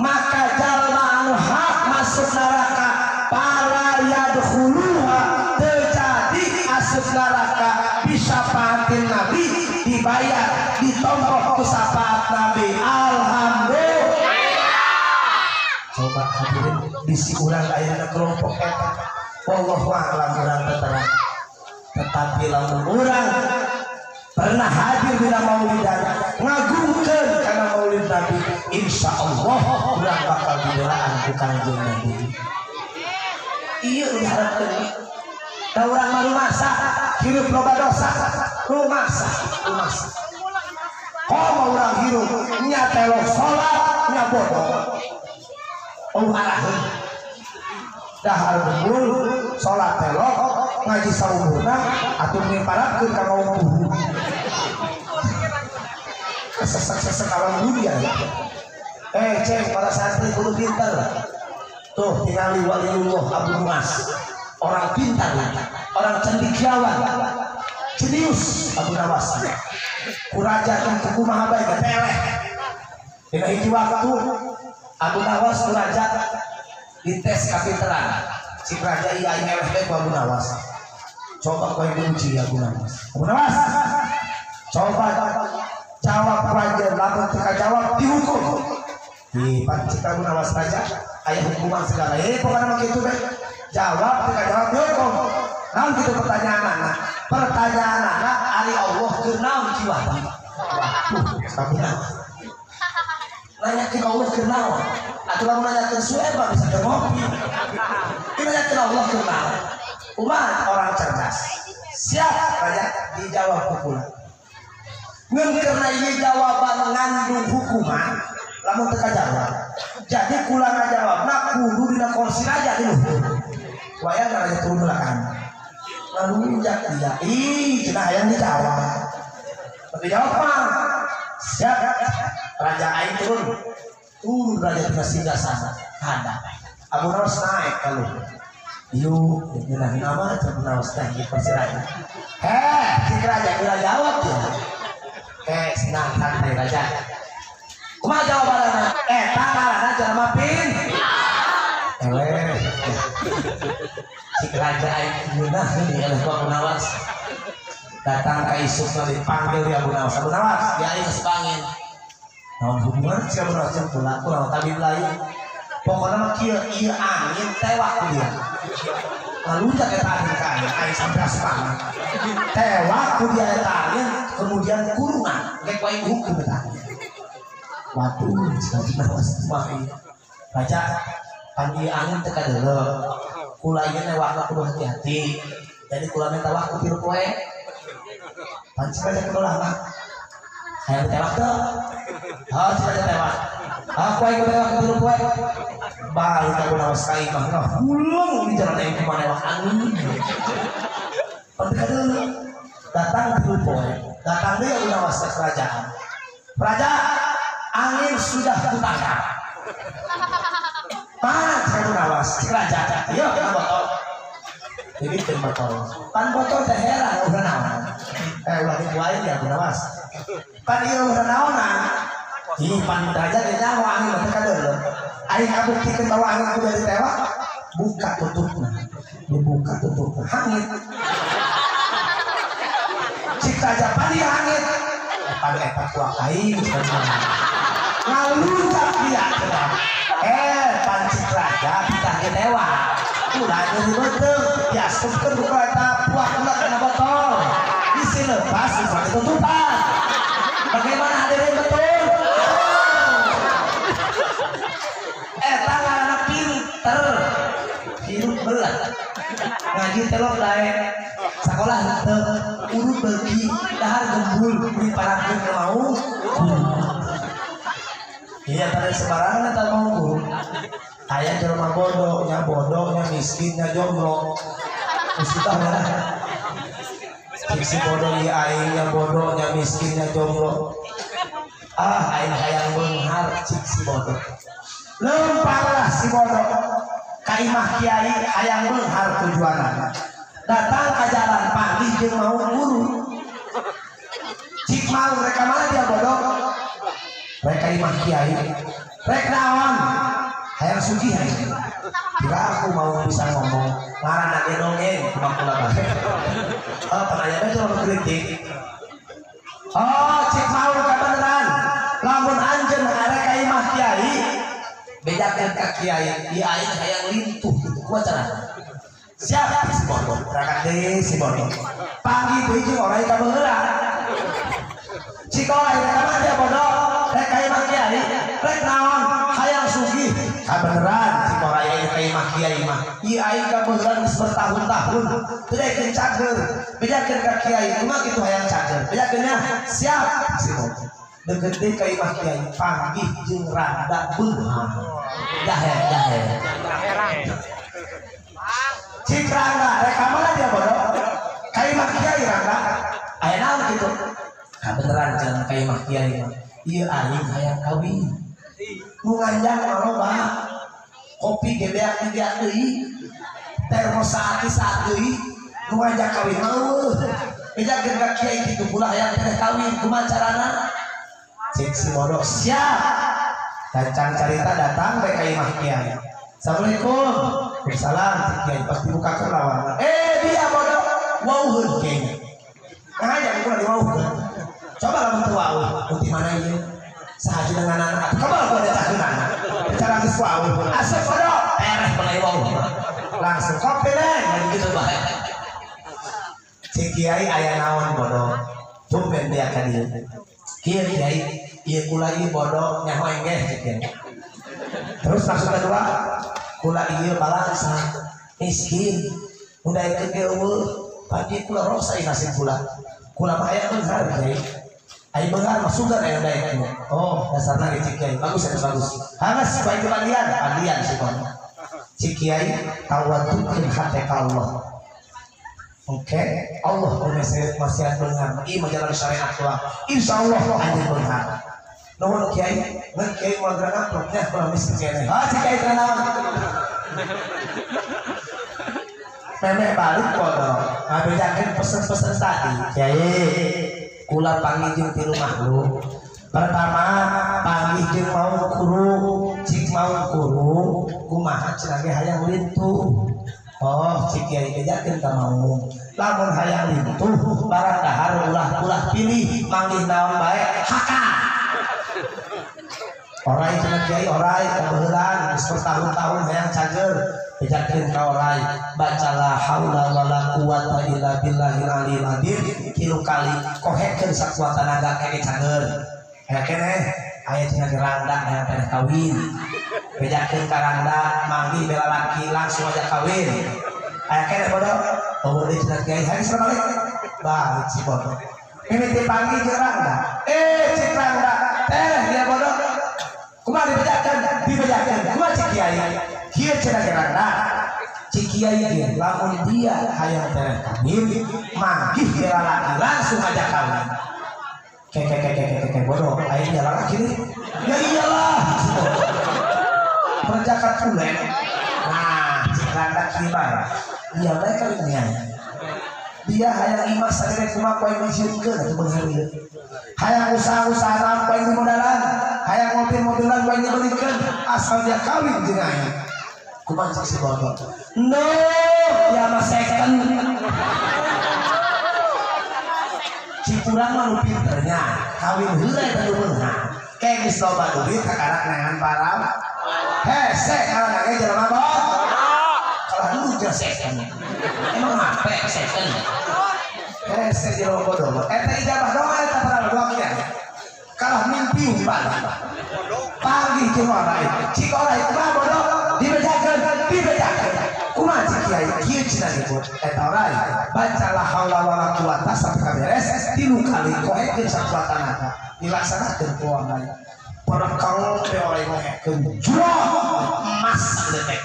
Speaker 1: maka jalma anu hak masuk neraka para yadkhuluha terjadi masuk neraka bisafaatin Nabi dibayar ditompo ku syafaat Nabi alhamdulillah coba hadirin bisi urang aya kelompok eta wallahu a'lam urang terang tetapi lamun urang pernah hadir di maulidan ngagungkeun kana maulid Nabi insyaallah urang bakal dibelaan ku kanjeng Nabi ieu diharapkeun da urang mah rumasa hirup loba dosa rumasa komo urang hirup nya telok salat nya bodoh araheun dahar bul salat telok ngaji saumurna atuh niparapkeun ka kaum guru kesesek-sesek alam dunia ceng para santri kudu pintar tuh tingali waliullah Abu Mas orang pintar orang cendekiawan jenius Abu Nawas kuraja jeung kumaha bae keteleh dina hiji waktu Abu Nawas kuraja dites kapiteran si raja iya eleh bae ku Abu Nawas Coba kau uji Abu Nawas. Abu Nawas, coba jawab raja, lamun teka jawab dihukum. Di pancik Abu Nawas raja, ayah hukuman segala. Pokoknya begitu deh. Jawab teka jawab dihukum. Nah gitu pertanyaan anak. Pertanyaan anak, Ali Allah kenal jiwa. Abu Nawas. Nanya ke Allah kenal. Atau lamun nanya ke Sueba bisa ke ngopi. Nanya ke Allah kenal. Umat orang cerdas. Siap raja dijawab pula. Karena ini jawaban mengandung hukuman, lamun teka jawab. Jadi kula ngajawab, nak kudu dina kursi aja dulu. Wayang raja turun belakang. Lalu injak dia, cenah yang dijawab. Dijawab mah. Siap raja aing turun raja tina singgah sana. Hadap. Abu Nawas naik kalau. Yuk, jangan nama Abu Nawas naik persiraya. Si raja kira jawab dia. Senang santai raja. Kumaha jawabanna? Tangarana jangan mapin. Si raja aing geunah ini adalah Abu Nawas. Datang ke isukna dipanggil dia Abu Nawas. Abu Nawas, dia aing sepangin. Naon hubungan si Abu Nawas jeung pulaku naon tabib lain. Pokoknya mah kieu angin tewak ku dia. Lalu tak eta angin ka aing sampai sepangan. Tewak ku dia eta angin kemudian kurungan rek wae hukum eta. Waduh, Abu Nawas mah baca panggil angin teh kadeuleuh. Kula ieu newakna kudu hati-hati. Jadi kula minta waktu pieu poe. Pancen baca keulah mah. Hayang tewak teu. Cita tewak. Aku aing tewak pieu poe. Balik Abu Nawas ka imah noh. Ulung di jalan yang kemana wah angin. Padahal datang pieu poe. Datang deui Abu Nawas ke kerajaan. Raja, angin sudah kutangkap. Mana Abu Nawas ke kerajaan? Ayo kita botol. Jadi tim botol. Pan botol teh heran udah naon. Ulah dikuain ya Abu Nawas. Pan ieu udah naonan. Ini pan raja ge nyawa angin teh kadeuleuh. Aing ngabuktikeun bahwa angin kudu ditewak. Buka tutupna. Dibuka tutupna. Hangit. Cik raja pan ieu hangit. Pan eta kuak aing. Ngalunjak dia cenah. Pancik raja pitah ge tewak. Ulah jadi beuteuh. Diasupkeun ku eta puak ulah kana botol. Isi lepas sampai tutupan. Bagaimana hadirin betul? Eta ngaranna pinter. Hirup belah. Ngaji telok lain. Sakolah teu urut beuki dahar gembul diparakeun ke mau. Iya tadi sembarangan eta mau guru. Aya jelema bodohnya miskin, nya jomblo. Mustahil lah. Si bodoh ieu aing nya bodoh, nya miskin, nya jomblo. Aing hayang beunghar cik si bodoh. Lempanglah si bodoh ka imah kiai hayang beunghar tujuanna. Datang ka jalan pagi jeung mau guru. Cik mau rek mana dia bodoh? Rek ka imah kiai. Rek naon? Hayang sugih hayang. Kira aku mau bisa ngomong ngaranna ge dongeng kumaha kula bae. Penanya coba kritik. Cik mau kabeneran. Lamun anjeun arek ka imah kiai, bejakeun ka kiai, ieu aing hayang lintuh kitu. Kumaha carana? Siap si bodoh, berangkat deui si bodoh. Panggih deui jeung orang ka baheula. Cik orang ka mana dia bodoh? Rek ka imah kiai, rek naon? Hayang sugih. Kabeneran cik orang ieu ka imah kiai mah. Ieu aing ka baheula geus bertahun-tahun teu daekeun cager. Bejakeun ka kiai, kumaha kitu hayang cager? Bejakeunnya siap si bodoh. Deket deui ka imah kiai, panggih jeung rada beunghar. Jahe. Cik Rangga, rek mana dia bodoh? Ka imah kiai Rangga. Aya naon kitu? Beneran jangan ka imah kiai mah. Ieu aing hayang kawin. Nu nganjang mah loba. Kopi gebeak deui. Termos saat deui. Nu ngajak kawin mah. Bejakeun ka kiai kitu pula hayang teh kawin. Kumaha carana? Cik si bodoh siap. Dancang carita datang rek ka imah kiai. Assalamualaikum. Waalaikumsalam. Kiai pasti buka lawan. Dia bodoh. wauheun kayaknya. Nah, yang kurang diwauheun. Coba lah bentuk wau, di mana ini? Sahaja dengan anak, coba gua ada cakunan. Bicara geus wau, asep bodo, tereh mulai wau. Langsung kopi deh, gitu bae. Si Kiai aya naon bodo, tumben dia ka dieu. Kieu Kiai, ieu kula ieu bodo nyaho enggeh cikeun. Terus maksud kedua, kula ieu balangsa, miskin, udah ikut eueuh. Pagi kula rosa nasib kula mah aya beunghar Kiai aya beunghar mah sugan aya daek oh dasarna ge Kiai bagus ya bagus hanges bae pandian si kon si Kiai tawaddukeun hate ka Allah oke Allah masih beunghar ieu mah jalan syariat tua insyaallah aya beunghar nuhun Kiai ngan Kiai mah gerangan nya kula miskin keneh si Kiai tenang memeh balik bodoh ngabedakeun pesen-pesen tadi Kiai kula panggih jeung tilu makhluk pertama panggih jeung mau guru cik mau guru kumaha cenah ge hayang lintuh oh cik Kiai bejakeun ka mau lamun hayang lintuh barang dahar ulah pilih manggih naon bae haka orai cenah Kiai orai kabeulan geus bertahun-tahun hayang cager bejakeun ka orai baca la haula wala quwata illa billahil aliyil azim 3 kali kohekeun sakuat tenaga kene cager keneh aya cenah randa hayang teh kawin bejakeun ka randa manggih bela laki langsung aja kawin aya keneh bodoh oh deui cenah Kiai hari sabalik balik si bodoh ini dipanggil jeung randa cik randa teh dia bodoh kumaha dibejakeun kumaha cik Kiai kieu cenah randa cik Kiai ge lamun dia hayang tereh kawin manggih bela laki langsung aja kawin ke bodoh aya dia laki nih ya iyalah perjakat tulen nah cik randa kieu bae iya bae kawinnya dia hayang imah sagede kumaha poe menjieunkeun atuh beunghar ieu hayang usaha-usaha rampai di modalan hayang mobil-mobilan poe dibelikeun asal dia kawin jeung aya kumaha si bodoh no dia mah second si kurang mah nu pinternya kawin heula eta nu beunghar kayak geus loba duit kakarak nangan param hese karana ge jelema bot kalau lu jeung second emang apa second hese jelema bodoh eta ijabah doa eta para doa kieu kalah mimpi umpan panggih jeung orai cik orai kumaha bodoh dibejakeun kumaha cik Kiai kieu cenah disebut eta orai baca la haula wala quwata sampai beres 3 kali kohekeun sakuatana dilaksanakeun ku orai perekang teh orai ngohekeun jual emas detek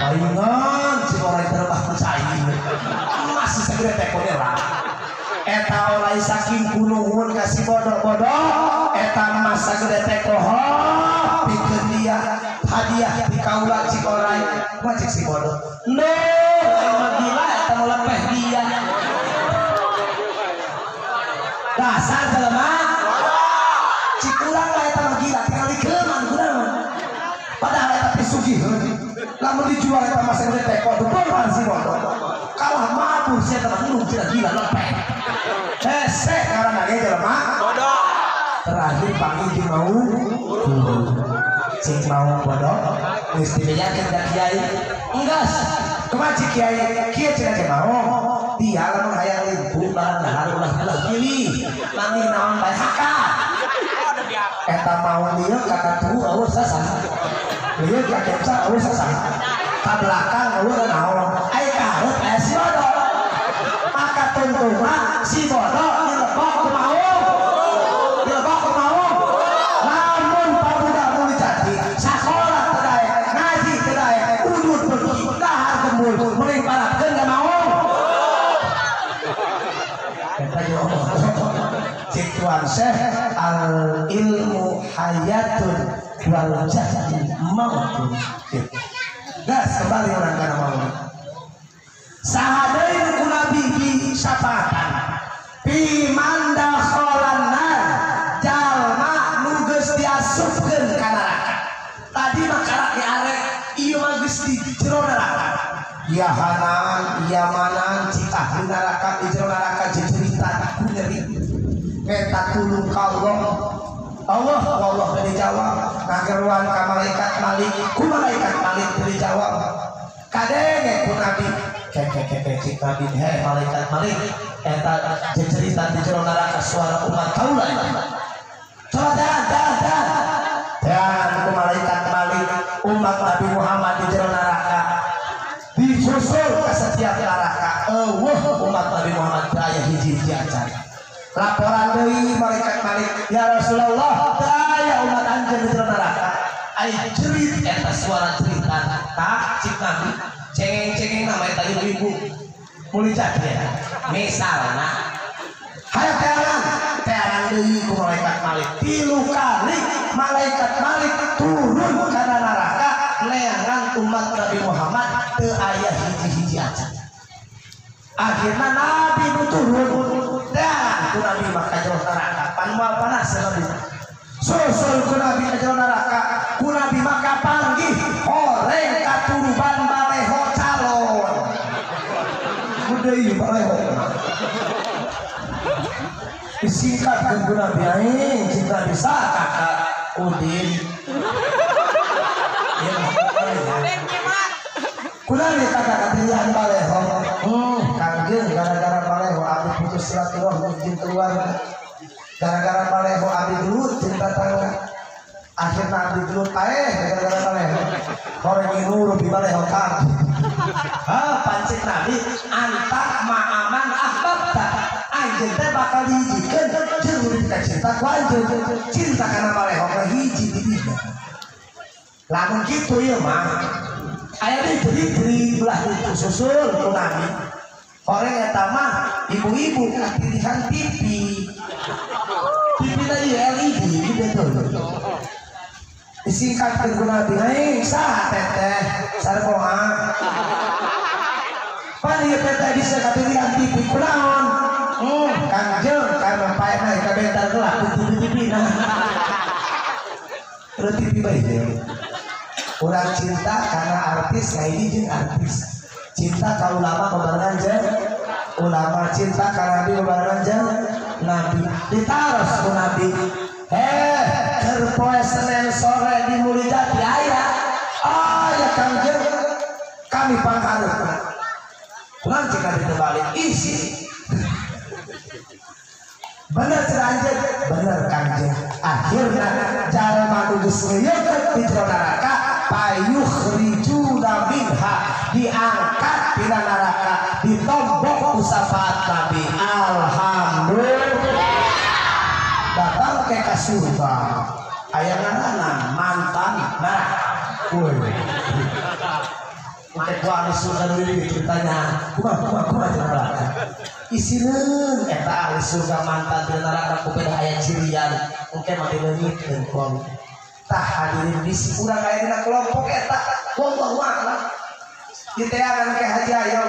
Speaker 1: palingan cik orai terbah percaya emas segede tekone lah eta orai saking kunuhun ka si bodoh-bodoh eta emas sagede tekoho pikeun dia hadiah di kaula cik orai macik si bodoh no emang gila eta nu lepeh dia dasar jelema cik urang lah eta mah gila tinggal dikeuman kurang padahal eta teh sugih lamun dijual eta mas gede teko dupeun si bodoh kalah mabur si eta mah gila lepeh hese karana ge jelema bodoh terakhir panggil di mau cik mau bodoh geus dibejakeun ka Kiai enggas kumaha cik Kiai kieu cenah mau dia lamun hayang lintuh barang dahar ulah pilih manggih naon bae haka eta mau lieu ka katu eueuh sasaha lieu ka kepsa eueuh sasaha ka belakang eueuh naon aya karep aya si bodoh maka tuntuna si bodoh dilebok ku mau mending parahkeun ka mau eta yo cik tuan Syekh al ilmu hayatun wal jahli mautun gas kembali orang kana mau sahadeui ku nabi bi syafaatan fi manda kholannar jalma nu geus diasupkeun ka neraka tadi mah karak diarek ieu mah geus di jero neraka iya hanan iya manan cita di neraka di jero neraka cerita nyeri eta tulung ka Allah Allah dijawab ngageruan ka malaikat Malik ku malaikat Malik dijawab kadenge ku nabi cek nabi he malaikat Malik eta cerita di jero neraka suara umat kaula coba dan ku malaikat Malik umat Nabi Muhammad di jero neraka disusul ke setiap neraka umat Nabi Muhammad daya hiji-hiji acan laporan deui malaikat Malik ya Rasulullah daya umat anjeun di jero neraka aya cerit eta suara cerita tak cik Nabi cengeng-cengeng nama eta ibu-ibu muli jadi ya misalna hayang terangan deui ku malaikat Malik 3 kali malaikat Malik turun kana neraka neangan umat Nabi Muhammad teu aya hiji-hiji acan akhirna Nabi nu turun dan ku Nabi maka jauh neraka pan moal panas Nabi susul ku Nabi ka jauh neraka ku Nabi maka panggih horeng katuruban baleho calon kudeui baleho disingkatkan ku Nabi aing cinta bisa kakak Udin kunabi kakak katilian baleho kangen gara-gara baleho abdi putus silaturahmi izin keluarga gara-gara baleho abdi gelut cinta tangga akhirnya abdi gelut gara-gara baleho orang nginuru di baleho kan pancik Nabi antak ma'aman ahbabta anjeun teh bakal dijikeun jeung urip ka cinta ku anjeun cinta kana baleho ka hiji di dieu lamun kitu ieu mah aya diberi belah itu susul ku Nabi horeng eta mah ibu-ibu katilihan TV na ieu LED betul disingkatkeun ku Nabi aing saha teteh sarboha pan ieu teteh bisa katilihan TV kunaon kanjeun kana paena ka bentar gelap TV na terus TV bae urang cinta karena artis ngaidi jeung artis cinta ka ulama babarengan jeung ulama cinta ka nabi babarengan jeung nabi ditaros ku nabi keur poe Senin sore di Mulijati aya kanjeun kami panghareup urang cek ka dieu balik isi bener ceranjeun bener kanjeun akhirna jalma nu geus ngeuyeut di jero neraka payukhrijuna minha diangkat tina neraka ditombok ku syafaat Nabi alhamdulillah datang ke surga aya ngaranna mantan neraka Maka gua ahli surga dulu ceritanya kumaha neraka isineun eta ahli surga mantan di neraka ku beda aya cirian engke mah dileungitkeun ku tah hadirin bisi urang aya dina kelompok eta wallahu a'lam diteangan ke haji ayo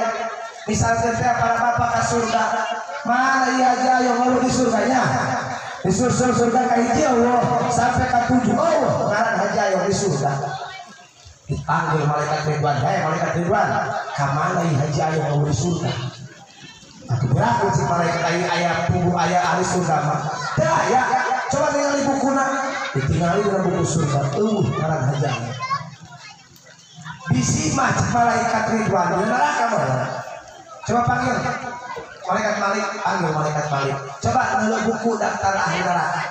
Speaker 1: misalkan teh para bapak ka surga mana ieu haji ayo mau di surganya di surga ka hiji Allah sampai ka 7 Allah ngaran haji ayo di surga dipanggil malaikat Ridwan malaikat Ridwan kamana ieu haji ayo mau di surga aku berapa si malaikat ayah tubuh ayah ahli surga mah teu aya coba ningali bukuna ditinggali dalam buku surga ngaran haji ayo bisi mah malaikat Ridwan di neraka mah coba panggil malaikat Malik panggil malaikat Malik coba ngeuleuh buku daftar ahli neraka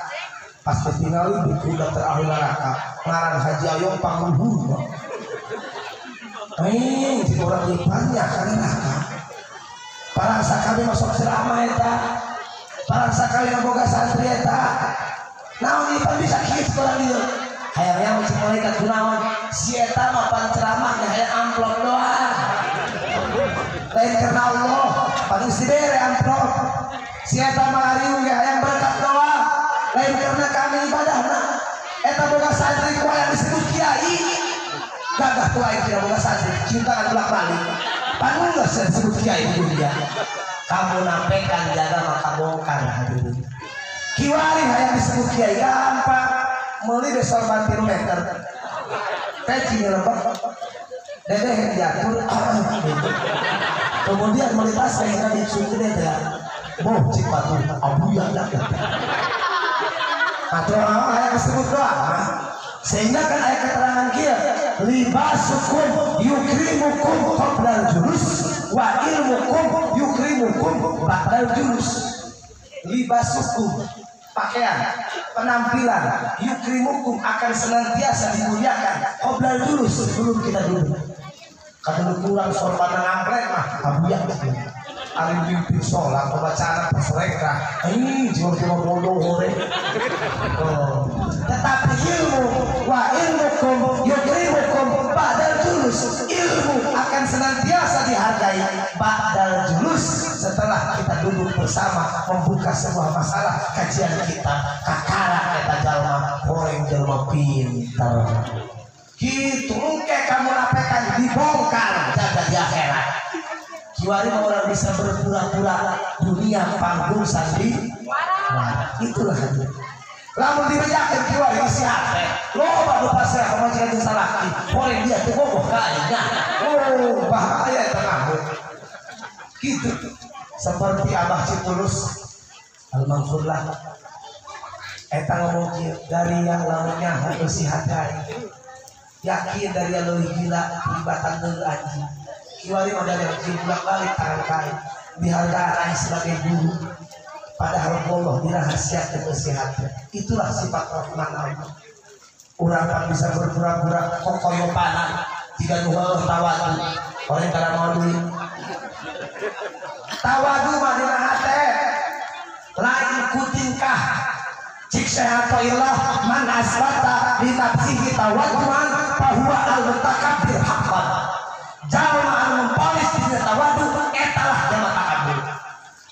Speaker 1: pas ditinggali buku daftar ahli neraka ngaran haji ayo pangluhur si orang banyak kan neraka parang sakali masuk ceramah eta parang sakali boga santri eta naon ieu bisa kitu orang ieu hayang yang malaikat kunaon si eta mah pan ceramah nya hayang amplop doang lain karena Allah paling si bere amplop si eta mah ariung ge hayang berkat doang lain karena kami ibadahna eta boga santri ku hayang disebut kiai gagah tua itu tidak boga santri cintaan bolak-balik panu geus disebut kiai di dunia kamu nampaikan jaga maka bongkar hadirin kiwari hayang disebut kiai gampang meuli be sorban 3 meter teh cing lembek Dedeh diatur. Kemudian melintas sehingga disuruh dedeh. Boh cik batu abu yang dapat. Atau orang ayat disebut doa. Sehingga kan ayat keterangan kia libasukum yukrimukum qabla julus wa ilmukum yukrimukum ba'dal julus. Libasukum pakaian, penampilan, yukrimukum akan senantiasa dimuliakan qabla julus sebelum kita duduk. Kalau kurang sorban ngangkrek mah abuyak gitu. Alim mimpi sholat pembacaan pasreka ini jauh-jauh bodoh hore. Tetapi ilmu wa ilmukum yukrimukum ba'dal julus, ilmu akan senantiasa dihargai ba'dal julus setelah kita duduk bersama membuka sebuah masalah kajian kita kakara kita jalma horeng jalma pintar gitu. Mungkin kamu napekan dibongkar jaga di akhirat. Kiwari orang bisa berpura-pura dunia panggung sandi. Nah, itulah hati. Lamun dibejakan kiwari isi hati. Loba lupa saya kamu jangan salah. Boleh dia tuh boboh kayaknya. Oh bahaya tengah. Gitu. Seperti Abah Cipulus Al-Maghfurlah. Eta ngomong dari yang lamunya harus hati. Yakin dari yang lebih gila pelibatan dengan anjing. Kiwari modal yang jumlah balik tangan kain dihargai sebagai guru, padahal Allah dirahasiakan kesehatan. Itulah sifat Rahman Allah. Orang kan bisa berpura-pura kokoyopanan jika nuhul tawadu orang karena mau duit tawadu madinah hati lain kutingkah cik sehatoilah man aswata di nafsihi tawaduan bahwa al-mutakabbir haqqan. Jalma anu mempolis dina tawadu etalah jalma takabur.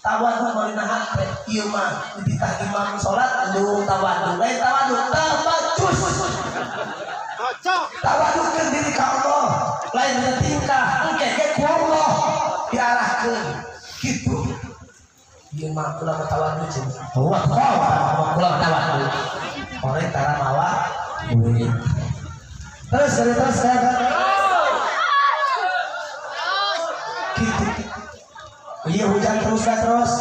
Speaker 1: Tawadu marina hate ieu mah ditah imam salat anu tawadu. Lain tawadu tabacus. Tawadu keun diri ka Allah, lain tingkah engke ge ku Allah diarahkeun. Kitu. Ieu mah ulama tawadu cenah. Ulama tawadu. Orang tara mawa duit. Terus iya hujan terus.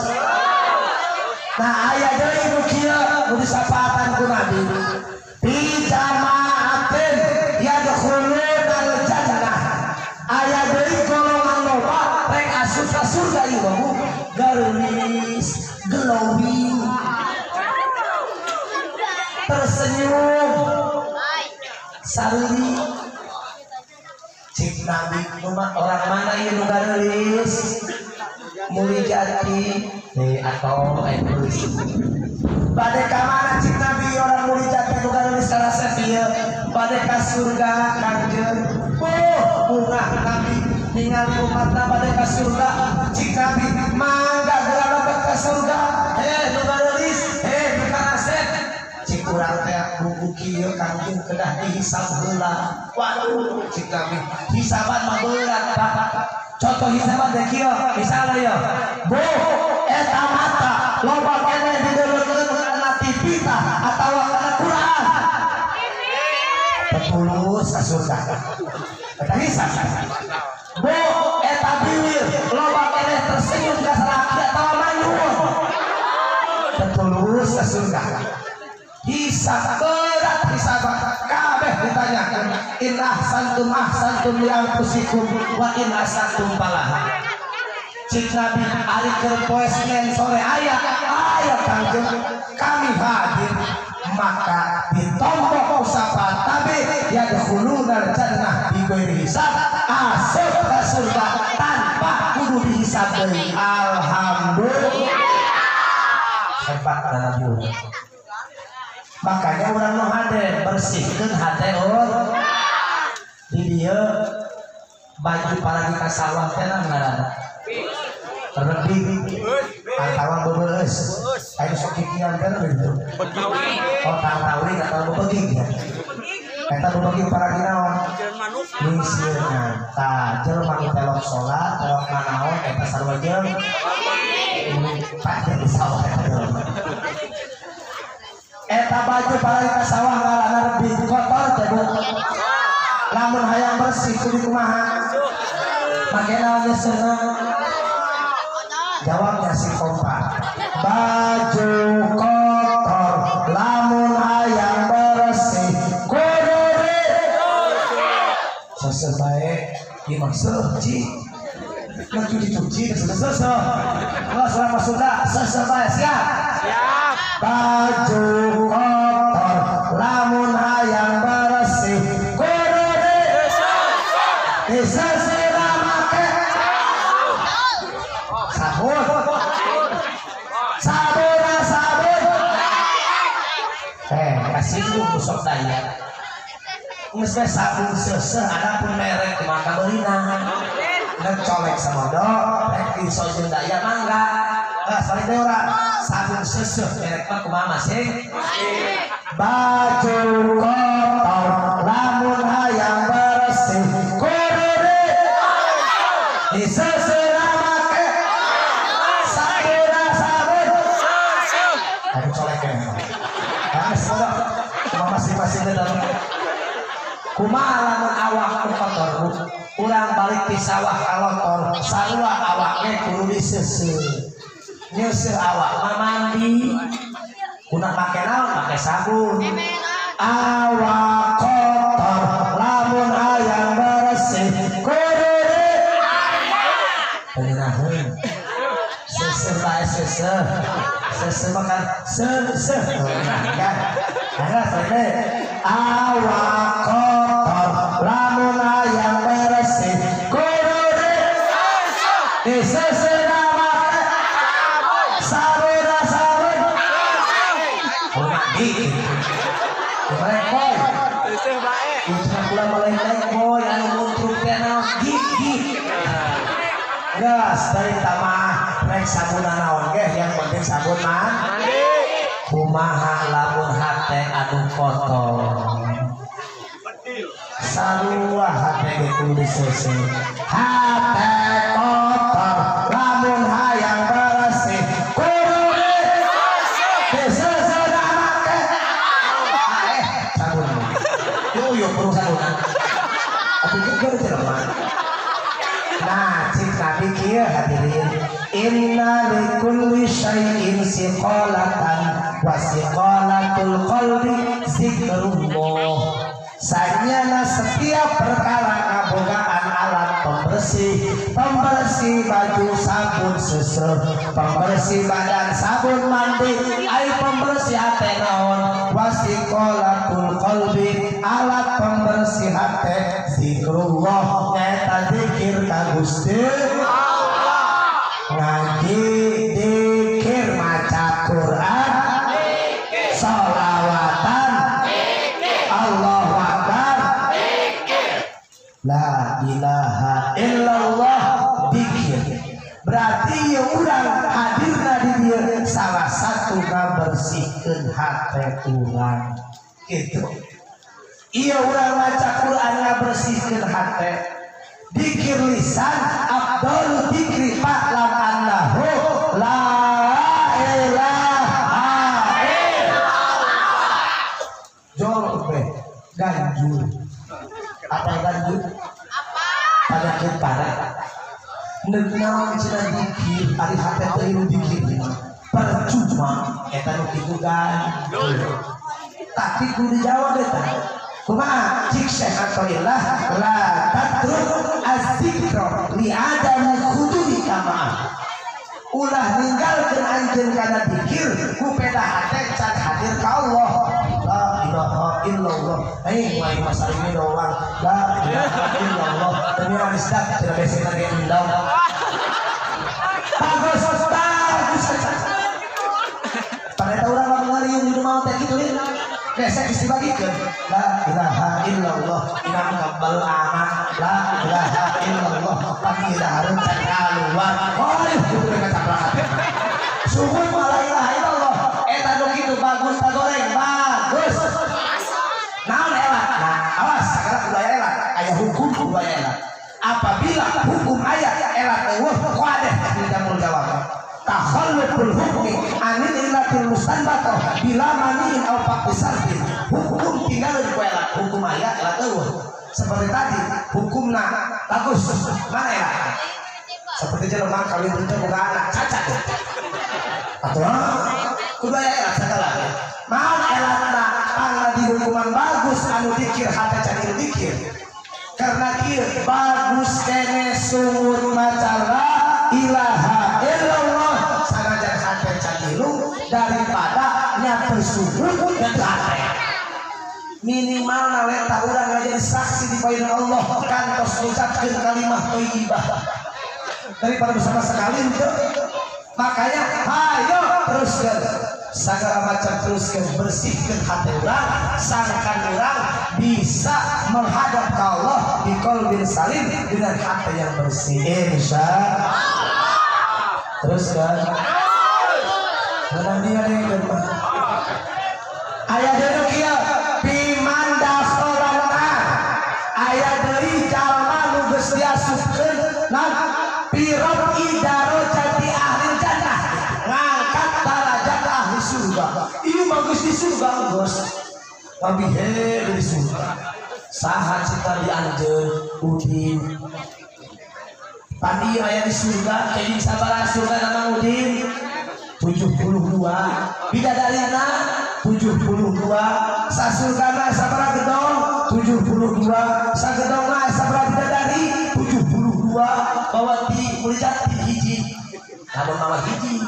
Speaker 1: Nah ayah dari ibu kia udah sapatan ku nabi di jamaatin yadkhulun al-jannah. Ayah dari golongan loba rek asup ka surga ieu garis glowing tersenyum sarili cik nabi orang mana ieu nu garis Muli jati atau tulis badai kamana cik nabi orang muli jati bukan nulis karena setia badai ka surga kanjeng bunga nabi ningali umatna badai ka surga cik nabi mangga gerana ka surga nuga nulis nuga set cik urang teh buku kieu kanjeng kedah dihisab heula waduh cik nabi hisaban mah berat Pak. Contoh hisaban deh kieu misalnya ya bu eta mata loba kene dideuleukeun kana TV tah atawa kana Quran petulus ka surga eta hisab bu eta bibir loba kene tersenyum ka salaki atawa manyun petulus ka surga hisab berat hisaban kabeh ditanyakan in ahsantum li anfusikum wa in asatum falaha. Cik nabi ari keur poe Senin sore aya kanjeng kami hadir maka ditombok usapan tapi yadkhulunal jannah bi ghairi hisab asup ka surga tanpa kudu dihisab deui. Alhamdulillah hebat nabi. Makanya orang nu hade bersihkeun hate di dia baju para kita sawah teh ngaranna terlebih atawa bebeus aya sok kikian teh begitu oh tawi atau bebeging ya eta bebeging para ginaon misieuna tah jelema nu telok salat telok manaon eta sarua jeung pakai di sawah eta baju para kita sawah ngaranna lebih kotor teh Bu lamun hayang bersih kudu kumaha make naon geus jawabnya si kompak baju kotor lamun hayang bersih kudu sesuai dimaksud ci mencuci selesai kalau selama sudah sesuai siap baju kotor lamun hayang bersih kudu disesira make sabun kasih dulu sok daya mesti sabun seseh ada pun merek maka beulina ngecolek sama dok rek iso jeung daya mangga sorry teh ora sabun seseh merek mah kumaha masing baju kotor lamun hayang bersih kudu diseseureuna make sabun aduh colek ya cuma masing-masing dalam kumaha lamun awak kotor urang balik di sawah kalotor sarua awaknya kudu diseseuh nyeseuh awak mah mandi kuna make naon make sabun awak kotor lamun hayang bersih kudu penyerahan seseuh bae seseuh makan seseuh kan ada sampai awak kotor lamun hayang bersih kudu diseseuh make sabun mandi melek boy usah kula melek boy anu muntruk teh naon gigi gas dari tamah rek sabun naon ge yang penting sabun mandi kumaha lamun hate anu kotor sarua hate ge kudu diseseuh hate kotor lamun hayang bersih kudu diseseuh make sabun yo perlu sabunan atuh juga jelema nah cik nabi kieu hadirin inna likulli syai'in siqalatan wa siqalatul qalbi zikrullah sanyana setiap perkara kabogaan alat pembersih baju sabun seseuh pembersih badan sabun mandi ai pembersih hate naon wa siqalatul qalbi alat pembersih hate zikrullah nyata zikir ka Gusti ngaji dikir maca Quran sholawatan Allahu Akbar la ilaha illallah dikir berarti yang urang hadirna di dieu salah satu ngabersihkeun hate urang gitu ieu urang maca Quran ngabersihkeun hate dikir lisan afdalul dzikri fa'lam annahu la ilaha illallah jorbe ganjur apa ganjur penyakit parah neunang cenah dikir ari hate teh nu dikir percuma eta nu kitu ganjur tapi kudu dijawab eta kumaha cik Syekh Athaillah la tatruk az-zikra li adami khuduri kama ulah ninggalkeun anjeun kana zikir ku peda hate can hadir ka Allah la ilaha illallah ai wae masalahnya doang la ilaha illallah demi amisdak tidak bisa lagi endam bagus pada urang ngaliung di rumah teh kitu lin besok dibagikeun la ilaha illallah inam kabbal aman la ilaha illallah pakira hareup can kaluar oleh kudu kacaprakan suhun la ilaha illallah eta nu kitu bagus ta goreng bagus naon elat nah awas sagala kudu aya elat aya hukum kudu aya elat apabila hukum aya elat eueuh kuadeh tidak jawab takhalluful hukmi anil illatil mustanbatah bila maniin aw faqisartin hukum tinggal di kuelat hukum aya elat eueuh seperti tadi hukumnya bagus mana ya seperti jelema kawin itu bukan anak cacat atau kudu aya segala mau elatna anu di hukuman bagus anu dikir hata cari dikir karena kieu bagus kene sumur macara ilaha illallah sanajan hata cadilu daripada nya tersebut dan hati minimal nawe urang ngajar saksi di payun Allah kantos ucapkeun kalimah thayyibah daripada bersama sekali itu makanya ayo teruskan segala macam teruskan bersihkan hati orang sangkan orang bisa menghadap ke Allah di qalbin salim dengan hati yang bersih insya teruskan menang dia nih ayah dulu kia pimanda sorana ayah dari jalma nu geus diasupkeun pirot idaro jadi ahli jannah ngangkat darajat ahli surga ieu bagus di surga bos tapi di surga saha cita dianjeun udin pandi aya di surga jadi sabaraha surga nama udin 72 bidadarina 72 sasurgana sabaraha gedong 72 sagedongna sabaraha bidadari 72 bawa di mulijat di hiji namun bawa hiji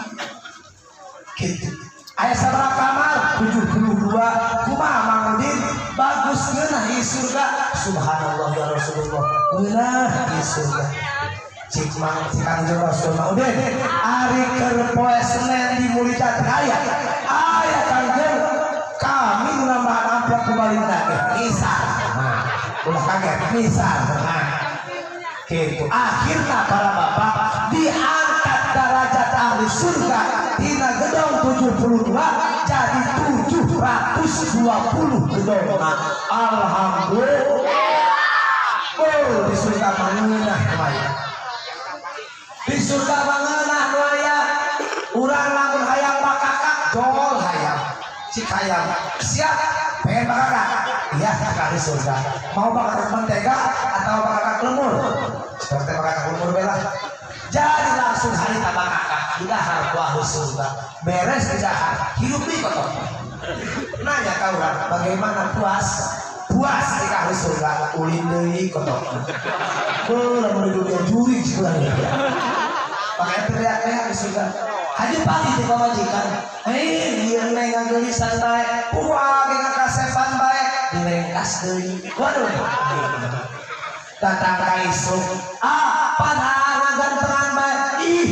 Speaker 1: gitu ayah sabaraha kamar 72 kumaha mangudin bagus ngeunah di surga subhanallah ya Rasulullah ngeunah di surga cik mang Kanjeng Rasul udah ari keur poe Senin di mulijat aya Kanjeng kami menambah amplop kembali lagi misal ulah kaget misal gitu akhirnya para bapak diangkat derajat ahli surga tina gedong 72 jadi 720 gedong alhamdulillah di surga mangeunah maya di surga mangeunah maya urang lamun hayang bakakak dol hayang cik hayang siap pengen bakakak iya kakak di surga mau bakakak mentega atau bakakak lemur seperti bakakak lemur bela jadi langsung hari bakakak di dahar buah surga beres kejahat hidup di kotor nanya kau orang bagaimana puas di kahwi surga ulin deui kotor belum menuju juri sebelah pakai teriak-teriak di surga haji pagi di pamajikan dia ngagelisan bae puang ngakasepan bae direngkas deui waduh datang ka isuk panah gantengan bae ih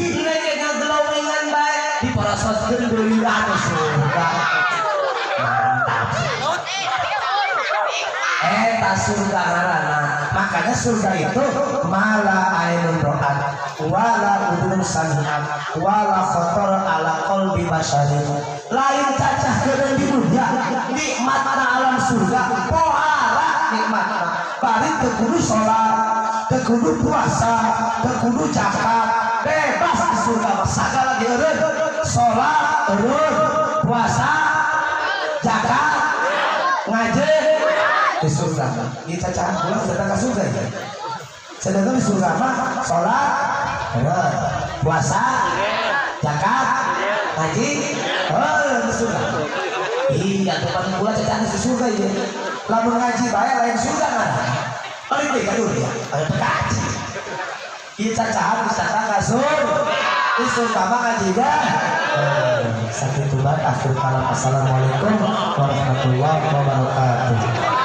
Speaker 1: ngagelowingan bae diparosotkeun deui anu surga mantap eta surga ngaranna makanya surga itu mala ainun ro'at wala udun sami'at wala khatar ala qalbi basyarin lain cacah keun di dunia nikmatna alam surga pohara nikmatna bari teu kudu salat teu kudu puasa teu kudu zakat bebas di surga sagala dieureun salat eureun puasa zakat ngaji di surga di cacahan pulang datang ke surga ya sedangkan di surga mah sholat puasa zakat ngaji di surga iya teman pula cacahan di surga ya lamun ngaji bae lain surga kan paling baik kan ya ada pekaji di cacahan bisa datang ke surga di surga mah ngaji dah sakit tulang akhir kalam assalamualaikum warahmatullahi wabarakatuh.